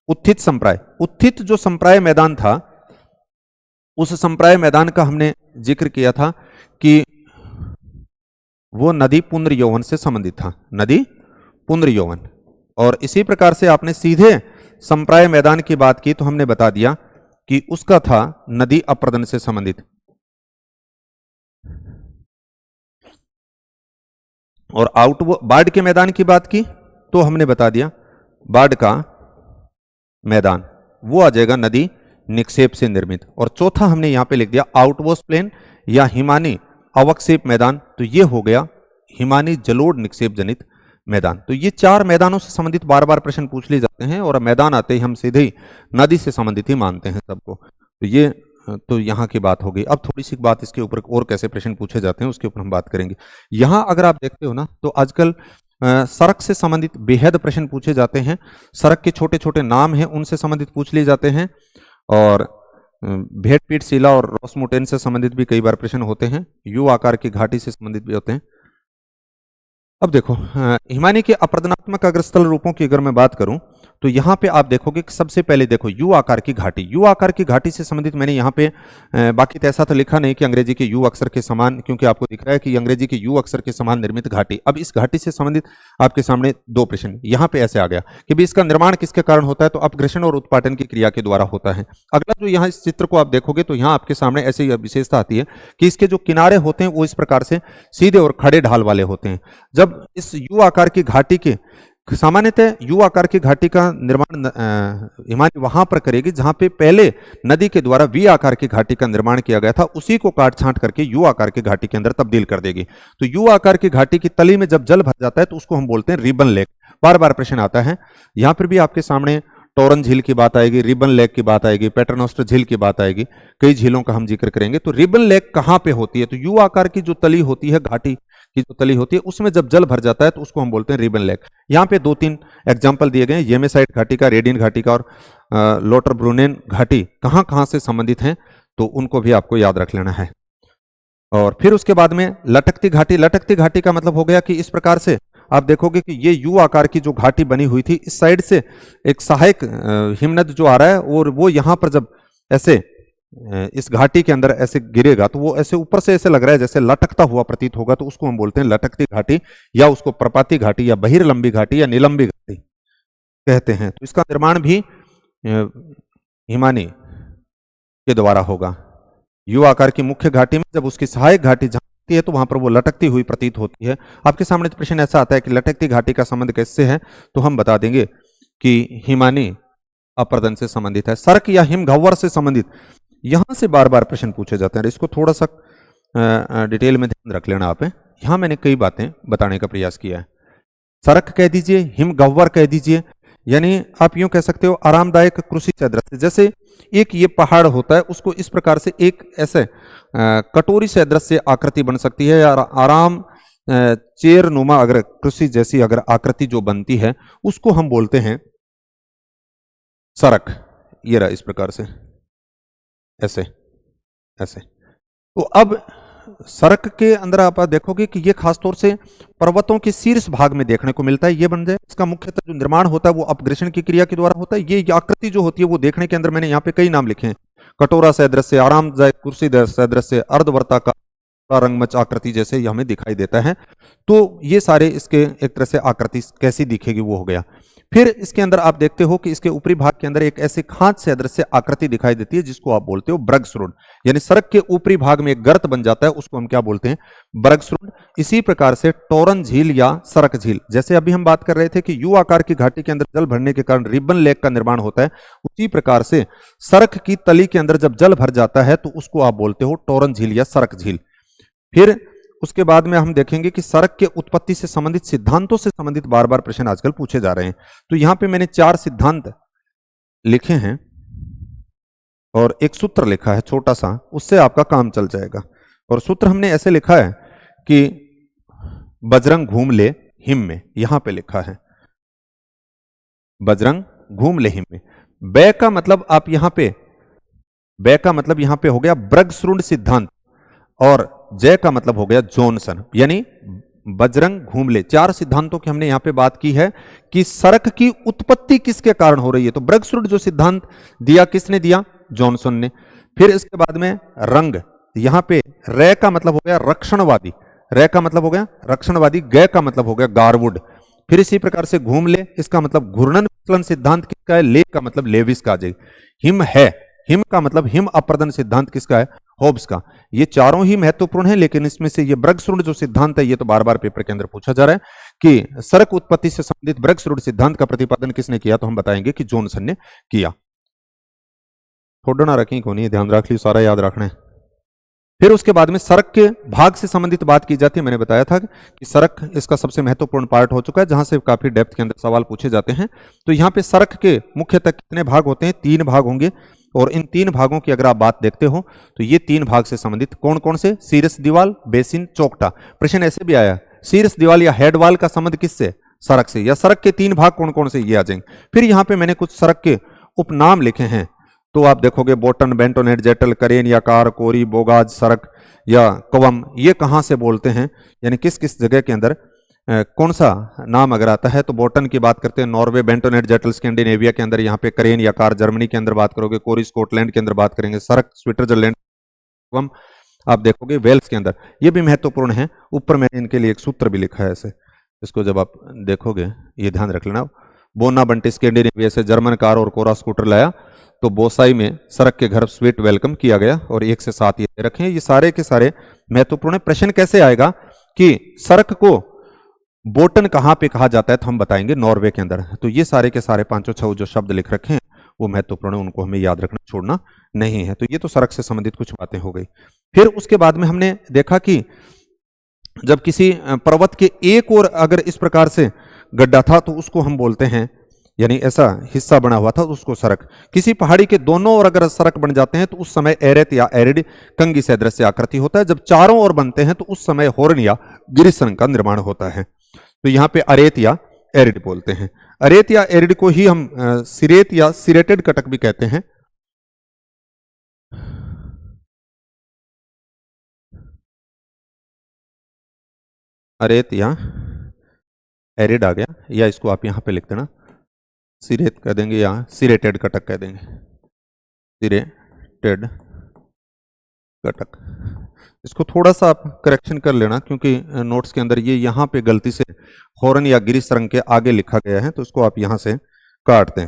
उत्थित संप्राय। उत्थित जो संप्राय मैदान था उस संप्राय मैदान का हमने जिक्र किया था कि वो नदी पुंद्र यौवन से संबंधित था, नदी पुंद्र यौवन। और इसी प्रकार से आपने सीधे संप्राय मैदान की बात की तो हमने बता दिया कि उसका था नदी अप्रदन से संबंधित। और बाढ़ के मैदान की बात की तो हमने बता दिया बाढ़ का मैदान वो आ जाएगा नदी निक्षेप से निर्मित। और चौथा हमने यहां पे लिख दिया आउटवर्स प्लेन या हिमानी अवक्षेप मैदान, तो ये हो गया हिमानी जलोढ़ निक्षेप जनित मैदान। तो ये 4 मैदानों से संबंधित बार बार प्रश्न पूछ लिए जाते हैं और मैदान आते ही हम सीधे ही नदी से संबंधित ही मानते हैं सबको। तो ये तो यहाँ की बात हो गई। अब थोड़ी सी बात इसके ऊपर और कैसे प्रश्न पूछे जाते हैं उसके ऊपर हम बात करेंगे। यहाँ अगर आप देखते हो ना तो आजकल सड़क से संबंधित बेहद प्रश्न पूछे जाते हैं, सड़क के छोटे छोटे नाम हैं उनसे संबंधित पूछ लिए जाते हैं और भेड़पीठ शिला और रॉसमुटेन से संबंधित भी कई बार प्रश्न होते हैं, यू आकार की घाटी से संबंधित भी होते हैं। अब देखो हिमानी के अप्रदनात्मक अग्रस्थल रूपों की अगर मैं बात करूं तो यहां पे आप देखोगे कि सबसे पहले देखो यू आकार की घाटी, यू आकार की घाटी से संबंधित मैंने यहां पे बाकी तो ऐसा तो लिखा नहीं कि अंग्रेजी के यू अक्षर के समान, क्योंकि आपको दिख रहा है कि अंग्रेजी के यू अक्षर के समान निर्मित घाटी। अब इस घाटी से संबंधित आपके सामने 2 प्रश्न यहां पे ऐसे आ गया कि भाई इसका निर्माण किसके कारण होता है, तो अपघर्षण और उत्पाटन की क्रिया के द्वारा होता है। अगला जो यहाँ इस चित्र को आप देखोगे तो यहाँ आपके सामने ऐसी विशेषता आती है कि इसके जो किनारे होते हैं वो इस प्रकार से सीधे और खड़े ढाल वाले होते हैं। जब इस यू आकार की घाटी के सामान्यतः यू आकार की घाटी का निर्माण हिमानी वहां पर करेगी जहां पे पहले नदी के द्वारा वी आकार की घाटी का निर्माण किया गया था, उसी को काट छांट करके यू आकार की घाटी के अंदर तब्दील कर देगी। तो यू आकार की घाटी की तली में जब जल भर जाता है तो उसको हम बोलते हैं रिबन लेक। बार बार प्रश्न आता है, यहां पर भी आपके सामने टोरन झील की बात आएगी, रिबन लेक की बात आएगी, पैटरनोस्टर झील की बात आएगी, कई झीलों का हम जिक्र करेंगे। तो रिबन लेक कहां पे होती है? तो यू आकार की जो तली होती है, घाटी की जो तली होती है, उसमें जब जल भर जाता है तो उसको हम बोलते हैं रिबन लेक। यहाँ पे 2-3 एग्जाम्पल दिए गए हैं, येमेसाइट घाटी का, रेडिन घाटी का और लोटरब्रुनेन घाटी कहां कहां से संबंधित हैं, तो उनको भी आपको याद रख लेना है। और फिर उसके बाद में लटकती घाटी। लटकती घाटी का मतलब हो गया कि इस प्रकार से आप देखोगे कि ये यू आकार की जो घाटी बनी हुई थी, इस साइड से एक सहायक हिमनद जो आ रहा है और वो यहां पर जब ऐसे इस घाटी के अंदर ऐसे गिरेगा तो वो ऐसे ऊपर से ऐसे लग रहा है जैसे लटकता हुआ प्रतीत होगा, तो उसको हम बोलते हैं लटकती घाटी, या उसको प्रपाती घाटी या बहिर्लंबी घाटी या निलंबी घाटी कहते हैं। तो इसका निर्माण भी हिमानी के द्वारा होगा। यू आकार की मुख्य घाटी में जब उसकी सहायक घाटी है तो वहां पर वो लटकती हुई प्रतीत होती है। आपके सामने प्रश्न ऐसा आता है कि लटकती घाटी का संबंध कैसे है, तो हम बता देंगे कि हिमानी अपर्दन से संबंधित है, सर्क या हिमगह्वर से संबंधित। यहां से बार बार प्रश्न पूछे जाते हैं, इसको थोड़ा सा डिटेल में ध्यान रख लेना आप। यहां मैंने कई बातें बताने का प्रयास किया है। सर्क कह दीजिए, हिमगह्वर कह दीजिए, यानी आप यूं कह सकते हो आरामदायक कृषि सदृश। जैसे एक ये पहाड़ होता है, उसको इस प्रकार से एक ऐसे कटोरी सदृश से आकृति बन सकती है, या आराम चेयर नुमा अगर कृषि जैसी अगर आकृति जो बनती है उसको हम बोलते हैं सरक। ये रहा इस प्रकार से ऐसे ऐसे। तो अब सरक के अंदर आप देखोगे कि ये खासतौर से पर्वतों के शीर्ष भाग में देखने को मिलता है। ये बन जाए, इसका मुख्यतः जो निर्माण होता है वो अपग्रेशन की क्रिया के द्वारा होता है। ये आकृति जो होती है वो देखने के अंदर मैंने यहाँ पे कई नाम लिखे हैं, कटोरा सदृश, आरामदायक कुर्सी सदृश, अर्धवर्ताकार, रंगमच आकृति जैसे ये हमें दिखाई देता है। तो ये सारे इसके एक तरह से आकृति कैसी दिखेगी वो हो गया। फिर इसके अंदर आप देखते हो कि इसके ऊपरी भाग के अंदर एक ऐसे खांच सदृश से आकृति दिखाई देती है जिसको आप बोलते हो ब्रग्सरुंड, यानी सड़क के ऊपरी भाग में एक गर्त बन जाता है, उसको हम क्या बोलते हैं? ब्रग्सरुंड। इसी प्रकार से टोरन झील या सरक झील, जैसे अभी हम बात कर रहे थे कि यू आकार की घाटी के अंदर जल भरने के कारण रिबन लेक का निर्माण होता है, उसी प्रकार से सरक की तली के अंदर जब जल भर जाता है तो उसको आप बोलते हो टोरन झील या सरक झील। फिर उसके बाद में हम देखेंगे कि सड़क के उत्पत्ति से संबंधित सिद्धांतों से संबंधित बार बार प्रश्न आजकल पूछे जा रहे हैं। तो यहां पे मैंने 4 सिद्धांत लिखे हैं और एक सूत्र लिखा है छोटा सा, उससे आपका काम चल जाएगा। और सूत्र हमने ऐसे लिखा है कि बजरंग घूम ले हिम में, यहां पे लिखा है बजरंग घूम ले हिम में। बै का मतलब आप यहां पे, बै का मतलब यहां पे हो गया ब्रग्सरुंड सिद्धांत, और जय का मतलब हो गया जॉनसन, यानी बजरंग घूम ले। 4 सिद्धांतों की हमने यहां पे बात की है कि सड़क की उत्पत्ति किसके कारण हो रही है। तो ब्रग्सरुंड जो सिद्धांत दिया किसने दिया? जॉनसन ने। फिर इसके बाद में रंग, यहां पे रे का मतलब हो गया रक्षणवादी, रे का मतलब हो गया रक्षणवादी, गय का मतलब हो गया गारवुड। फिर इसी प्रकार से घूम ले, इसका मतलब घूर्णन विचलन सिद्धांत किसका है? ले का मतलब लेविस का आ जाएगी। हिम है, हिम का मतलब हिम अपर्दन सिद्धांत किसका है? होब्स का। ये चारों ही महत्वपूर्ण है, लेकिन इसमें से ये ब्रग्सरुंड जो सिद्धांत है ये तो बार बार पेपर के अंदर पूछा जा रहा है कि सड़क उत्पत्ति से संबंधित ब्रग्सरुंड सिद्धांत का प्रतिपादन किसने किया, तो हम बताएंगे कि जॉनसन ने किया। थोड़ा ना रखें, कोई नहीं, ध्यान रख ली, सारा याद रखना है। फिर उसके बाद में सड़क के भाग से संबंधित बात की जाती है। मैंने बताया था कि सड़क इसका सबसे महत्वपूर्ण पार्ट हो चुका है, जहां से काफी डेप्थ के अंदर सवाल पूछे जाते हैं। तो यहाँ पे सड़क के मुख्यतः कितने भाग होते हैं? 3 भाग होंगे, और इन 3 भागों की अगर आप बात देखते हो तो ये 3 भाग से संबंधित कौन कौन से? शीर्ष दीवाल, बेसिन, चौकटा। प्रश्न ऐसे भी आया, शीर्ष दीवाल या हेड वाल का संबंध किससे? सड़क से। या सड़क के 3 भाग कौन कौन से? ये आ जाएंगे। फिर यहाँ पे मैंने कुछ सड़क के उपनाम लिखे हैं, तो आप देखोगे बोटन, बेंटोनेट, जेटल, करेन या कार, कोरी, बोगाज, सड़क या कवम, ये कहां से बोलते हैं, यानी किस किस जगह के अंदर कौन सा नाम अगर आता है। तो बोटन की बात करते हैं नॉर्वे, बेंटोनेट, जेटल स्कैंडिनेविया के अंदर, यहाँ पे करेन या कार जर्मनी के अंदर बात करोगे, कोरी स्कॉटलैंड के अंदर बात करेंगे, सड़क स्विट्जरलैंड, कवम आप देखोगे वेल्स के अंदर। ये भी महत्वपूर्ण है। ऊपर मैंने इनके लिए एक सूत्र भी लिखा है ऐसे, इसको जब आप देखोगे ये ध्यान रख लेना। बोना बंटी स्कैंडिनेविया से जर्मन कार और कोरा स्कूटर लाया, तो बोसाई में सड़क के घर स्वीट वेलकम किया गया, और 1 से 7 ये रखें। ये सारे के सारे महत्वपूर्ण है। प्रश्न कैसे आएगा कि सड़क को बोटन कहां पे कहा जाता है, तो हम बताएंगे नॉर्वे के अंदर। तो ये सारे के सारे 5-6 जो शब्द लिख रखे हैं वो महत्वपूर्ण है, उनको हमें याद रखना छोड़ना नहीं है। तो ये तो सड़क से संबंधित कुछ बातें हो गई। फिर उसके बाद में हमने देखा कि जब किसी पर्वत के एक और अगर इस प्रकार से गड्ढा था तो उसको हम बोलते हैं यानी ऐसा हिस्सा बना हुआ था उसको सरक। किसी पहाड़ी के दोनों ओर अगर सरक बन जाते हैं तो उस समय एरेत या एरिड कंगी सदृश से आकृति होता है। जब चारों ओर बनते हैं तो उस समय हॉर्न या गिरिसरंग का निर्माण होता है। तो यहाँ पे अरेत या एरिड बोलते हैं। अरेत या एरिड को ही हम सिरेत या सिरेटेड कटक भी कहते हैं। अरेत या एरिड आ गया, या इसको आप यहां पे लिख देना सिरेत कह देंगे या सिरेटेड कटक कह देंगे, सिरेटेड कटक। इसको थोड़ा सा आप करेक्शन कर लेना क्योंकि नोट्स के अंदर ये यहाँ पे गलती से हॉर्न या गिरिसरंग के आगे लिखा गया है, तो इसको आप यहां से काट दें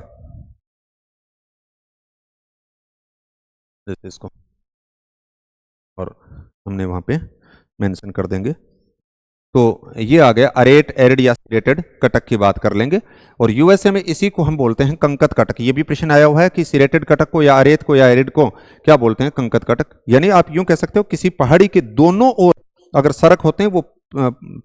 इसको, और हमने वहां पे मेंशन कर देंगे। तो ये आ गया अरेट एरिड या सिरेटेड कटक की बात कर लेंगे। और यूएसए में इसी को हम बोलते हैं कंकत कटक। ये भी प्रश्न आया हुआ है कि सिरेटेड कटक को या अरेत को या एरिड को क्या बोलते हैं, कंकत कटक। यानी आप यूं कह सकते हो किसी पहाड़ी के दोनों ओर अगर सरक होते हैं वो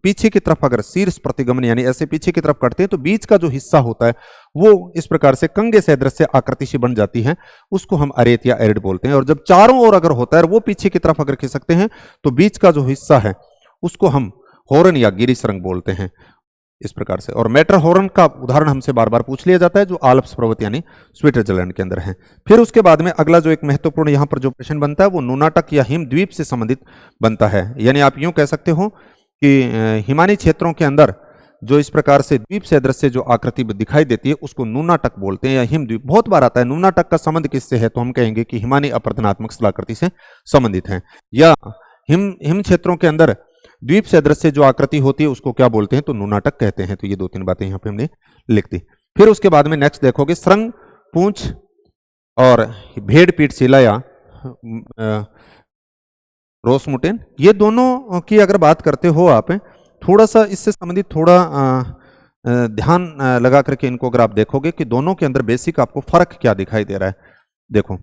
पीछे की तरफ अगर शीर्ष प्रतिगमन यानी ऐसे पीछे की तरफ कटते हैं तो बीच का जो हिस्सा होता है वो इस प्रकार से कंगे सदृश से आकृति से बन जाती है, उसको हम अरेत या एरिड बोलते हैं। और जब चारों ओर अगर होता है वो पीछे की तरफ अगर खिसकते हैं तो बीच का जो हिस्सा है उसको हम हॉर्न या गिरिसरंग बोलते हैं इस प्रकार से। और मैटर हॉर्न का उदाहरण हमसे बार बार पूछ लिया जाता है जो आल्प्स पर्वत यानी स्विट्जरलैंड के अंदर है। फिर उसके बाद में अगला जो एक महत्वपूर्ण यहां पर जो प्रश्न बनता है वो नूनाटक या हिमद्वीप से संबंधित बनता है। यानी आप यूं कह सकते हो कि हिमानी क्षेत्रों के अंदर जो इस प्रकार से द्वीप सदृश से जो आकृति दिखाई देती है उसको नूनाटक बोलते हैं या हिमद्वीप। बहुत बार आता है नूनाटक का संबंध किससे है, तो हम कहेंगे कि हिमानी अपरदनात्मक स्थलाकृति से संबंधित है। या हिम क्षेत्रों के अंदर द्वीप सदृश से जो आकृति होती है उसको क्या बोलते हैं, तो नूनाटक कहते हैं। तो ये दो तीन बातें यहाँ पे हमने लिख दी। फिर उसके बाद में नेक्स्ट देखोगे श्रृंग पूंछ और भेड़ पीठ शिला या रोसमुटेन, ये दोनों की अगर बात करते हो आप, थोड़ा सा इससे संबंधित थोड़ा ध्यान लगा करके इनको अगर आप देखोगे कि दोनों के अंदर बेसिक आपको फर्क क्या दिखाई दे रहा है। देखो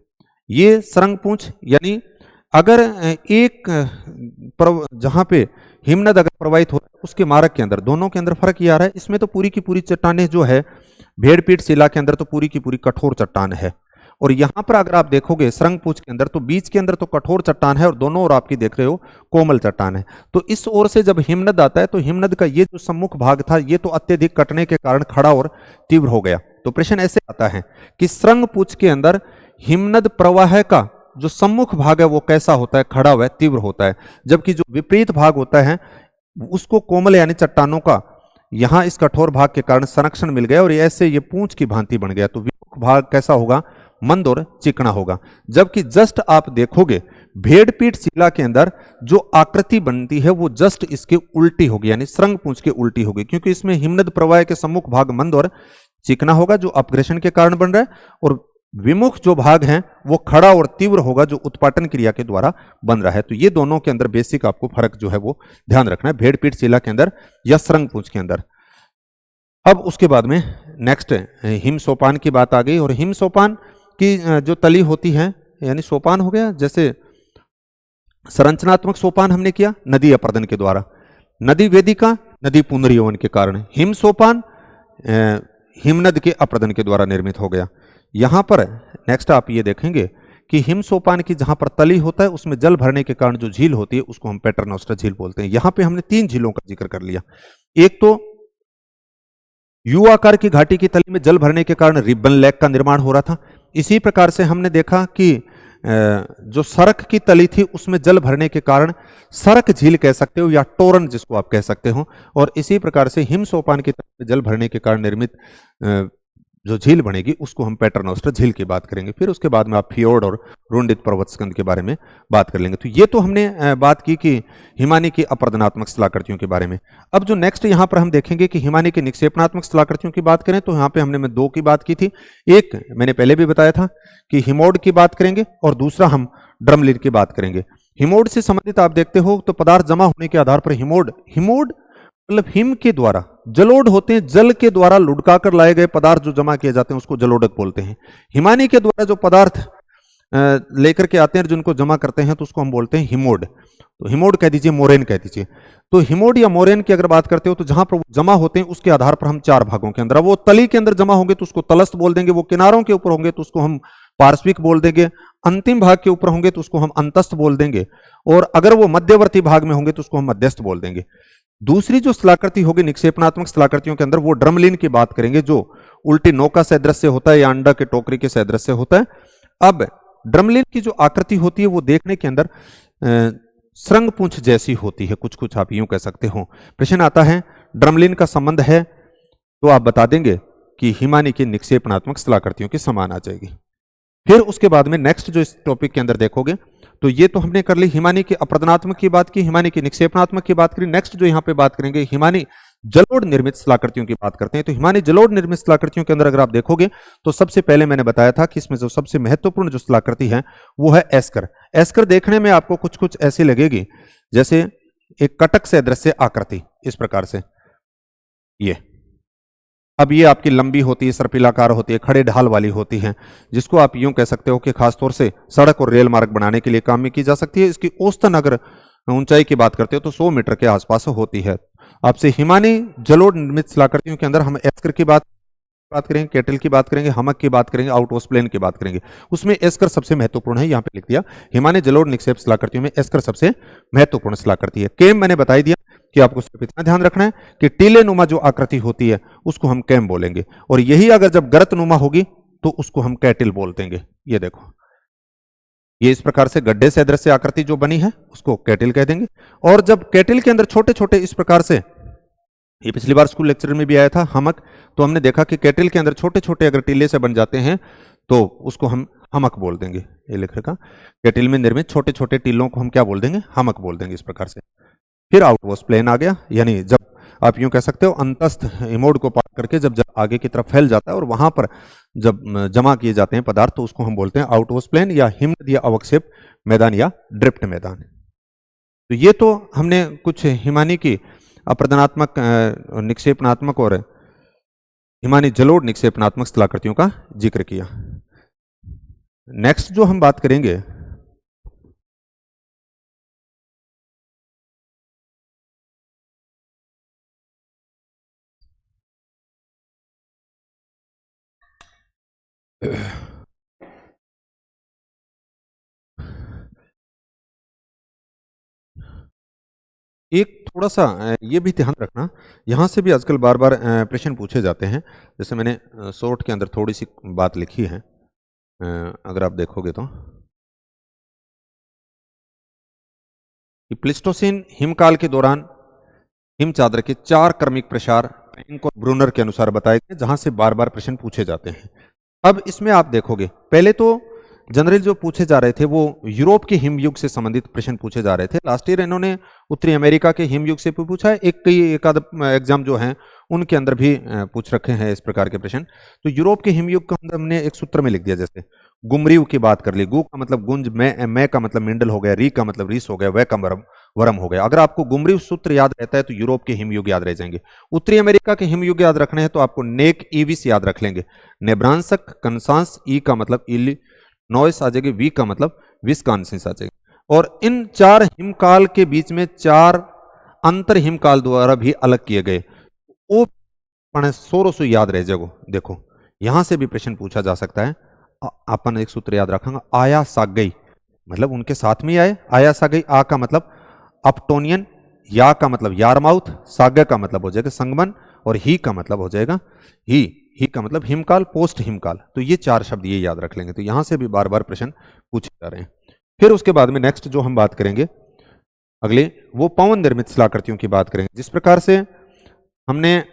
ये श्रृंग पूंछ यानी अगर एक जहां पे हिमनद अगर प्रवाहित हो उसके मार्ग के अंदर दोनों के अंदर फर्क ये आ रहा है। इसमें तो पूरी की पूरी चट्टानें जो है भेड़ पीठ शिला के अंदर तो पूरी की पूरी कठोर चट्टान है, और यहां पर अगर आप देखोगे श्रृंग पूंछ के अंदर तो बीच के अंदर तो कठोर चट्टान है और दोनों ओर आपकी देख रहे हो कोमल चट्टान है। तो इस ओर से जब हिमनद आता है तो हिमनद का ये जो सम्मुख भाग था ये तो अत्यधिक कटने के कारण खड़ा और तीव्र हो गया। तो प्रश्न ऐसे आता है कि श्रृंग पूंछ के अंदर हिमनद प्रवाह का जो सम्मुख भाग है वो कैसा होता है, खड़ा हुआ है, तीव्र होता है, जबकि जो विपरीत भाग होता है उसको कोमल यानी चट्टानों का यहां इस कठोर भाग के कारण संरक्षण मिल गया और ऐसे ये पूंछ की भांति बन गया। तो विमुख भाग कैसा होगा, मंद और चिकना होगा। जबकि जस्ट आप देखोगे भेड़ पीठ शिला के अंदर जो आकृति बनती है वो जस्ट इसके उल्टी होगी, यानी श्रृंग पूंछ के उल्टी होगी, क्योंकि इसमें हिमनद प्रवाह के सम्मुख भाग मंद और चिकना होगा जो अपग्रेशन के कारण बन रहा है, और विमुख जो भाग है वो खड़ा और तीव्र होगा जो उत्पाटन क्रिया के द्वारा बन रहा है। तो ये दोनों के अंदर बेसिक आपको फर्क जो है वो ध्यान रखना है, भेड़ पीठ शिला के अंदर या श्रृंग पूंछ के अंदर। अब उसके बाद में नेक्स्ट हिम सोपान की बात आ गई, और हिम सोपान की जो तली होती है यानी सोपान हो गया, जैसे संरचनात्मक सोपान हमने किया नदी अपर्दन के द्वारा, नदी वेदिका नदी पुनर्यौवन के कारण, हिम सोपान हिमनद के अपर्दन के द्वारा निर्मित हो गया। यहां पर नेक्स्ट आप ये देखेंगे कि हिम सोपान की जहां पर तली होता है उसमें जल भरने के कारण जो झील होती है उसको हम पेटरनोस्टर झील बोलते हैं। यहां पे हमने 3 झीलों का जिक्र कर लिया। एक तो यू आकार की घाटी की तली में जल भरने के कारण रिबन लेक का निर्माण हो रहा था। इसी प्रकार से हमने देखा कि जो सरक की तली थी उसमें जल भरने के कारण सरक झील कह सकते हो या टोरन जिसको आप कह सकते हो, और इसी प्रकार से हिम सोपान की तली में जल भरने के कारण निर्मित जो झील बनेगी उसको हम पेटरनोस्टर झील की बात करेंगे। फिर उसके बाद में आप फियोर्ड और रुंडित पर्वत स्कंद के बारे में बात कर लेंगे। तो ये तो हमने बात की कि हिमानी की अपरदनात्मक स्थलाकृतियों के बारे में। अब जो नेक्स्ट यहाँ पर हम देखेंगे कि हिमानी की निक्षेपणात्मक स्थलाकृतियों की बात करें तो यहाँ पे हमने 2 की बात की थी। एक मैंने पहले भी बताया था कि हिमोड की बात करेंगे और दूसरा हम ड्रमलिन की बात करेंगे। हिमोड से संबंधित आप देखते हो तो पदार्थ जमा होने के आधार पर हिमोड मतलब हिम के द्वारा जलोढ़ होते हैं, जल के द्वारा लुढ़का कर लाए गए पदार्थ जो जमा किए जाते हैं उसको जलोढ़क बोलते हैं। हिमानी के द्वारा जो पदार्थ लेकर के आते हैं, जिनको जमा करते हैं तो उसको हम बोलते हैं हिमोड। तो हिमोड कह दीजिए, मोरेन कह दीजिए। तो हिमोड या मोरेन की अगर बात करते हो तो जहां पर वो जमा होते हैं उसके आधार पर हम चार भागों के अंदर, वो तली के अंदर जमा होंगे तो उसको तलस्थ बोल देंगे, वो किनारों के ऊपर होंगे तो उसको हम पार्श्विक बोल देंगे, अंतिम भाग के ऊपर होंगे तो उसको हम अंतस्थ बोल देंगे, और अगर वो मध्यवर्ती भाग में होंगे तो उसको हम मध्यस्थ बोल देंगे। दूसरी जो स्थलाकृति होगी निक्षेपणात्मक स्थलाकृतियों के अंदर, वो ड्रमलिन की बात करेंगे, जो उल्टी नौका सदृश होता है या अंडा के टोकरी के सदृश होता है। अब ड्रमलिन की जो आकृति होती है वो देखने के अंदर श्रृंग पूंछ जैसी होती है, कुछ कुछ आप यूं कह सकते हो। प्रश्न आता है ड्रमलिन का संबंध है तो आप बता देंगे कि हिमानी की निक्षेपणात्मक स्थलाकृतियों के समान आ जाएगी। फिर उसके बाद में नेक्स्ट जो इस टॉपिक के अंदर देखोगे तो ये तो हमने कर ली हिमानी की अप्रदनात्मक की बात की, हिमानी की निक्षेपणात्मक की बात करी। नेक्स्ट जो यहाँ पे बात करेंगे हिमानी जलोढ़ निर्मित स्थलाकृतियों की बात करते हैं। तो हिमानी जलोढ़ निर्मित स्थलाकृतियों के अंदर अगर आप देखोगे तो सबसे पहले मैंने बताया था कि इसमें जो सबसे महत्वपूर्ण जो स्थलाकृति है वो है एस्कर। एस्कर देखने में आपको कुछ कुछ ऐसी लगेगी जैसे एक कटक से दृश्य आकृति, इस प्रकार से। ये अब ये आपकी लंबी होती है, सर्पिलाकार होती है, खड़े ढाल वाली होती है, जिसको आप यूं कह सकते हो कि खासतौर से सड़क और रेल मार्ग बनाने के लिए काम में की जा सकती है। इसकी औसतन अगर ऊंचाई की बात करते हो तो 100 मीटर के आसपास होती है। आपसे हिमानी जलोढ़ निर्मित स्थलाकृतियों के अंदर हम एस्कर की बात करेंगे, केटल की बात करेंगे, हमक की बात करेंगे, आउटोस्प्लेन की बात करेंगे। उसमें एस्कर सबसे महत्वपूर्ण है, यहाँ पे लिख दिया हिमानी जलोढ़ निक्षेप स्थलाकृतियों में एस्कर सबसे महत्वपूर्ण स्थलाकृति है। केम मैंने बता ही दिया कि आपको सिर्फ इतना ध्यान रखना है कि टीले नुमा जो आकृति होती है उसको हम कैम बोलेंगे, और यही अगर जब गर्त नुमा होगी तो उसको हम कैटिल बोल देंगे। ये देखो, ये इस प्रकार से गड्ढे से दृश्य आकृति जो बनी है उसको कैटिल कह देंगे। और जब कैटिल के अंदर छोटे छोटे इस प्रकार से, ये पिछली बार स्कूल लेक्चर में भी आया था हमक, तो हमने देखा कि कैटिल के अंदर छोटे छोटे अगर टीले से बन जाते हैं तो उसको हम हमक बोल देंगे। ये लिख रखा, कैटिल में निर्मित छोटे छोटे टीलों को हम क्या बोल देंगे, हमक बोल देंगे, इस प्रकार से। फिर आउटवर्स प्लेन आ गया, यानी जब आप यूं कह सकते हो अंतस्थ हिमोड को पार करके जब आगे की तरफ फैल जाता है और वहां पर जब जमा किए जाते हैं पदार्थ तो उसको हम बोलते हैं आउटवर्स प्लेन या हिमनद या अवक्षेप मैदान या ड्रिफ्ट मैदान। तो ये तो हमने कुछ हिमानी की अप्रदनात्मक, निक्षेपणात्मक और हिमानी जलोढ़ निक्षेपणात्मक स्थलाकृतियों का जिक्र किया। नेक्स्ट जो हम बात करेंगे एक थोड़ा सा ये भी ध्यान रखना, यहाँ से भी आजकल बार बार प्रश्न पूछे जाते हैं। जैसे मैंने शॉर्ट के अंदर थोड़ी सी बात लिखी है, अगर आप देखोगे तो कि प्लिस्टोसिन हिमकाल के दौरान हिम चादर के 4 क्रमिक प्रसार फ्रैंक और ब्रूनर के अनुसार बताए गए, जहां से बार बार प्रश्न पूछे जाते हैं। अब इसमें आप देखोगे पहले तो जनरल जो पूछे जा रहे थे वो यूरोप के हिमयुग से संबंधित प्रश्न पूछे जा रहे थे। लास्ट ईयर इन्होंने उत्तरी अमेरिका के हिमयुग से भी पूछा है, एक आध एग्जाम जो हैं उनके अंदर भी पूछ रखे हैं इस प्रकार के प्रश्न। तो यूरोप के हिमयुग का हमने एक सूत्र में लिख दिया, जैसे गुमरीव की बात कर ली, गु का मतलब गुंज, मैं का मतलब मिंडल हो गया, री का मतलब रीस हो गया, वह का वरम हो गया। अगर आपको गुमरीव सूत्र याद रहता है तो यूरोप के हिमयुग याद रह जाएंगे। उत्तरी अमेरिका के हिमयुग याद रखने हैं तो आपको नेक ईविस याद रख लेंगे, नेब्रांसक, कंसांस, ई का मतलब इलिनॉइस आ जाएगी, वी का मतलब विस्कॉन्सिन आ जाएगी। और इन 4 हिमकाल के बीच में 4 अंतर हिमकाल द्वारा भी अलग किए गए, वो सोरो सो याद रह जाएगा। देखो यहां से भी प्रश्न पूछा जा सकता है। अपन एक सूत्र याद रखेंगे, आया सागई मतलब उनके साथ में आए, आया सागई, आ का मतलब अपटोनियन, या का मतलब यारमाउथ, साग का मतलब हो जाएगा संगमन, और ही का मतलब हो जाएगा ही का मतलब हिमकाल, पोस्ट हिमकाल। तो ये 4 शब्द ये याद रख लेंगे। तो यहां से भी बार बार प्रश्न पूछे जा रहे हैं। फिर उसके बाद में नेक्स्ट जो हम बात करेंगे अगले, वो पवन निर्मित स्थलाकृतियों की बात करेंगे। जिस प्रकार से हमने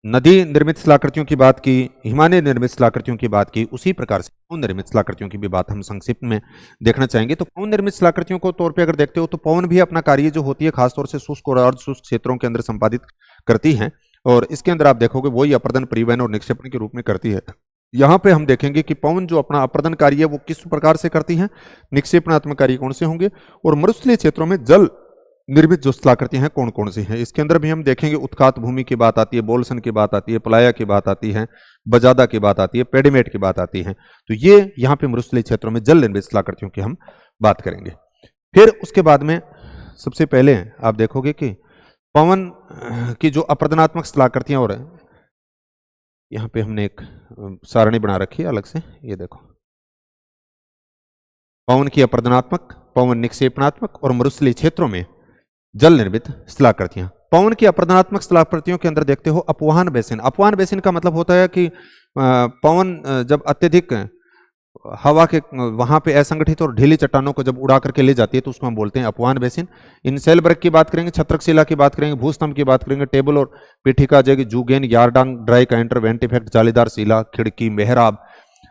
नदी निर्मित स्थलाकृतियों की बात की, हिमालय निर्मित स्थलाकृतियों की बात की, उसी प्रकार से पवन निर्मित स्थलाकृतियों की भी बात हम संक्षिप्त में देखना चाहेंगे। तो पवन निर्मित स्थलाकृतियों को तौर पे अगर देखते हो तो पवन भी अपना कार्य जो होती है खासतौर से शुष्क और अर्ध शुष्क क्षेत्रों के अंदर संपादित करती है, और इसके अंदर आप देखोगे वही अपर्दन, परिवहन और निक्षेपण के रूप में करती है। यहाँ पे हम देखेंगे कि पवन जो अपना अपर्दन कार्य है वो किस प्रकार से करती है, निक्षेपणात्मक कार्य कौन से होंगे, और मरुस्थलीय क्षेत्रों में जल निर्मित जो स्थलाकृतियां हैं कौन कौन सी हैं। इसके अंदर भी हम देखेंगे उत्खात भूमि की बात आती है, बोल्सन की बात आती है, पलाया की बात आती है, बजादा की बात आती है, पेडिमेट की बात आती है। तो ये यहाँ पे मरुस्थलीय क्षेत्रों में जल निर्मित स्थलाकृतियों की हम बात करेंगे। फिर उसके बाद में सबसे पहले आप देखोगे कि पवन की जो अपरदनात्मक स्थलाकृतियां और यहाँ पे हमने एक सारणी बना रखी है अलग से, ये देखो पवन की अपरदनात्मक, पवन निक्षेपणात्मक और मरुस्थलीय क्षेत्रों में जल निर्मित स्थलाकृतियां। पवन की अपरदनात्मक स्थलाकृतियों के अंदर देखते हो अपवाहन बेसिन। अपवाहन बेसिन का मतलब होता है कि पवन जब अत्यधिक हवा के वहां पे असंगठित और ढीली चट्टानों को जब उड़ा करके ले जाती है तो उसको हम बोलते हैं अपवाहन बेसिन। इनसेलबर्ग की बात करेंगे, छत्रकशिला की बात करेंगे, भूस्तंभ की बात करेंगे, टेबल और पीठिका आ जाएगी, जूगेन, यारडांग, ड्राई काइंटर, वेंट इफेक्ट, जालीदार शिला, खिड़की, मेहराब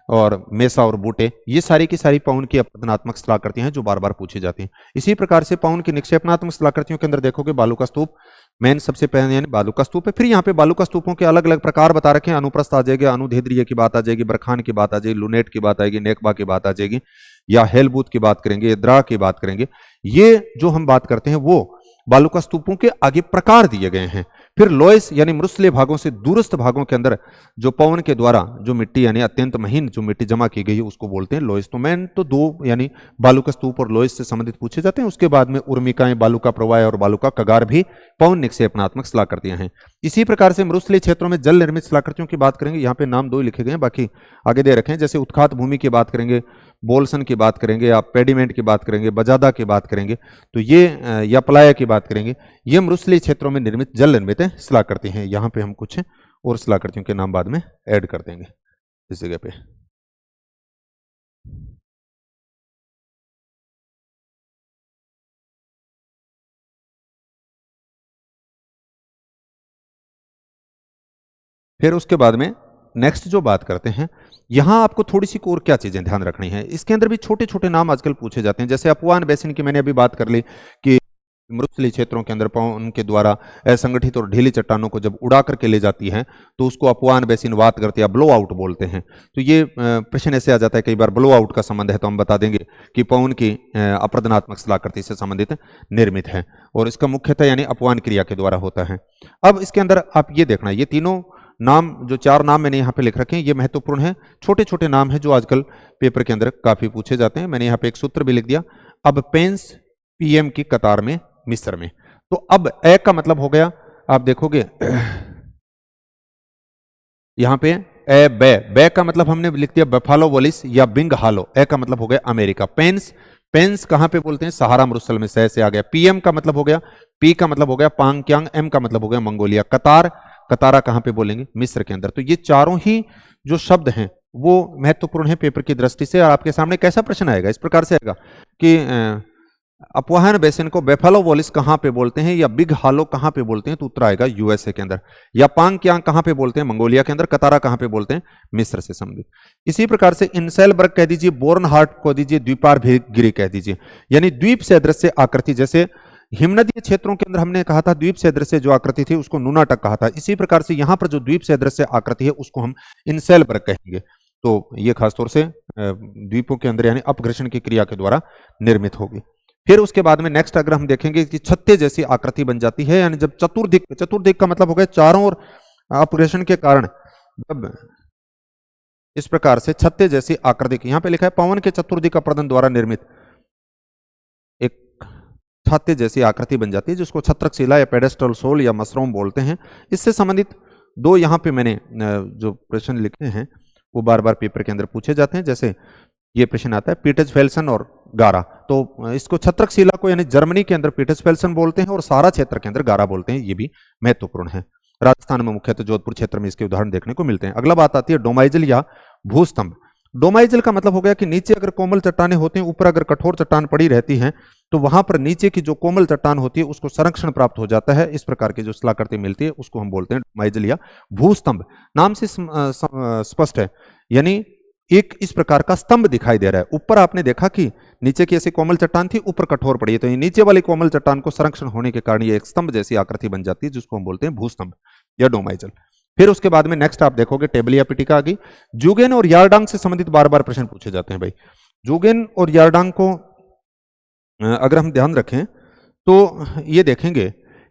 और मेसा और बूटे, ये सारी की सारी पवन की अपरदनात्मक स्थलाकृतियां हैं जो बार बार पूछी जाती हैं। इसी प्रकार से पवन की निक्षेपणात्मक स्थलाकृतियों के अंदर देखोगे बालू का स्तूप मेन सबसे पहले यानी बालू का स्तूप है। फिर यहाँ पे बालू का स्तूपों के अलग अलग प्रकार बता रखे हैं। अनुप्रस्थ आ जाएगी, अनुधेद्रीय की बात आ जाएगी, बरखान की बात आ जाएगी, लुनेट की बात आएगी, नेकबा की बात आ जाएगी, या हेलबूत की बात करेंगे, द्रा की बात करेंगे। ये जो हम बात करते हैं वो बालू का स्तूपों के आगे प्रकार दिए गए हैं। फिर लोयस यानी मरुस्थलीय भागों से दूरस्थ भागों के अंदर जो पवन के द्वारा जो मिट्टी यानी अत्यंत महीन जो मिट्टी जमा की गई है उसको बोलते हैं लोयस। तो मैन तो दो यानी बालू का स्तूप और लोयस से संबंधित पूछे जाते हैं। उसके बाद में उर्मिकाएं, बालू का प्रवाह और बालू का कगार भी पवन निक्षेपणात्मक स्थलाकृतियां हैं। इसी प्रकार से मरुस्थलीय क्षेत्रों में जल निर्मित स्थलाकृतियों की बात करेंगे। यहाँ पे नाम 2 लिखे गए हैं, बाकी आगे दे रखे हैं। जैसे उत्खात भूमि की बात करेंगे, बोल्सन की बात करेंगे, या पेडिमेंट की बात करेंगे, बजादा की बात करेंगे, तो ये या पलाया की बात करेंगे, ये मरुस्थलीय क्षेत्रों में निर्मित जल निर्मित स्थलाकृति हैं। यहाँ पे हम कुछ और स्थलाकृतियों के नाम बाद में ऐड कर देंगे इस जगह पे। फिर उसके बाद में नेक्स्ट जो बात करते हैं, यहां आपको थोड़ी सी और क्या चीजें ध्यान रखनी है। इसके अंदर भी छोटे छोटे नाम आजकल पूछे जाते हैं। जैसे अपवाहन बेसिन की मैंने अभी बात कर ली कि मरुस्थलीय क्षेत्रों के अंदर पवन के द्वारा असंगठित और ढीली चट्टानों को जब उड़ा करके ले जाती हैं तो उसको अपवाहन बेसिन वात करते या ब्लो आउट बोलते हैं। तो ये प्रश्न ऐसे आ जाता है कई बार, ब्लो आउट का संबंध है तो हम बता देंगे कि पवन की अपरदनात्मक स्थलाकृति से संबंधित निर्मित है और इसका मुख्यतः यानी अपवाहन क्रिया के द्वारा होता है। अब इसके अंदर आप ये देखना, ये तीनों नाम जो 4 नाम मैंने यहाँ पे लिख रखे हैं ये महत्वपूर्ण है। छोटे छोटे नाम हैं जो आजकल पेपर के अंदर काफी पूछे जाते हैं। मैंने यहाँ पे एक सूत्र भी लिख दिया, अब पेंस पीएम की कतार में मिस्र में। तो अब ए का मतलब हो गया, आप देखोगे यहां पे ए बे का मतलब हमने लिख दिया बफालो वॉलिस या बिंग हालो। ए का मतलब हो गया अमेरिका। पेंस कहां पे बोलते हैं, सहारा मरुस्थल में, से आ गया। पीएम का मतलब हो गया, पी का मतलब हो गया पांगक्यांग, एम का मतलब हो गया मंगोलिया। कतारा कहां पे बोलेंगे, मिस्र के अंदर। तो ये चारों ही जो शब्द हैं वो महत्वपूर्ण है पेपर की दृष्टि से। और आपके सामने कैसा प्रश्न आएगा, इस प्रकार से आएगा कि अपवाहन बेसिन को बेफालो वॉलिस कहां पे बोलते हैं या बिग हालो कहां पे बोलते हैं, तो उत्तर आएगा यूएसए के अंदर। या पांगक्यांग कहां पे बोलते हैं, मंगोलिया के अंदर। कतारा कहां पे बोलते हैं, मिस्र से संबंधित। इसी प्रकार से इनसेलबर्ग कह दीजिए, बोर्नहार्ट को दीजिए, द्वीपार्धगिरी कह दीजिए, यानी द्वीप सदृश्य आकृति। जैसे हिमनदीय क्षेत्रों के अंदर हमने कहा था द्वीप सदृश्य जो आकृति थी उसको नूनाटक कहा था। इसी प्रकार से यहां पर जो द्वीप सदृश्य आकृति है उसको हम इनसेलबर्ग कहेंगे। तो ये खासतौर से द्वीपों के अंदर यानी अपघर्षण की क्रिया के द्वारा निर्मित होगी। फिर उसके बाद में नेक्स्ट अगर हम देखेंगे कि छत्ते जैसी आकृति बन जाती है, यानी जब चतुर्दिक का मतलब हो गया चारों ओर अपघर्षण के कारण जब इस प्रकार से छत्ते जैसी आकृति, यहां पे लिखा है पवन के चतुर्दिक अपरदन द्वारा निर्मित एक छत्ते जैसी आकृति बन जाती है जिसको छत्रकशिला या पेडेस्ट्रल सोल या मशरूम बोलते हैं। इससे संबंधित 2 यहां पे मैंने जो प्रश्न लिखे हैं वो बार बार पेपर के अंदर पूछे जाते हैं। जैसे ये प्रश्न आता है पीटर्सफेल्सन और गारा, तो इसको छत्रकशिला को यानी जर्मनी के अंदर पीटर्सफेल्सन बोलते हैं और सारा क्षेत्र के अंदर गारा बोलते हैं। ये भी महत्वपूर्ण है। राजस्थान में मुख्यतः जोधपुर क्षेत्र में इसके उदाहरण देखने को मिलते हैं। अगला बात आती है डोमाइजल या भूस्तंभ। डोमाइजल का मतलब हो गया कि नीचे अगर कोमल चट्टाने होते हैं, ऊपर अगर कठोर चट्टान पड़ी रहती हैं, तो वहां पर नीचे की जो कोमल चट्टान होती है उसको संरक्षण प्राप्त हो जाता है। इस प्रकार की जो स्थलाकृति मिलती है उसको हम बोलते हैं डोमाइजल या भूस्तंभ। नाम से स्पष्ट है, यानी एक इस प्रकार का स्तंभ दिखाई दे रहा है। ऊपर आपने देखा कि नीचे की ऐसी कोमल चट्टान थी, ऊपर कठोर पड़ी है, तो ये नीचे वाली कोमल चट्टान को संरक्षण होने के कारण ये एक स्तंभ जैसी आकृति बन जाती है जिसको हम बोलते हैं भूस्तंभ या डोमाइजल। फिर उसके बाद में नेक्स्ट आप देखोगे टेबल या पिटिका आ गई। जूगेन और यारडांग से संबंधित बार बार प्रश्न पूछे जाते हैं भाई। जूगेन और यारडांग को अगर हम ध्यान रखें तो ये देखेंगे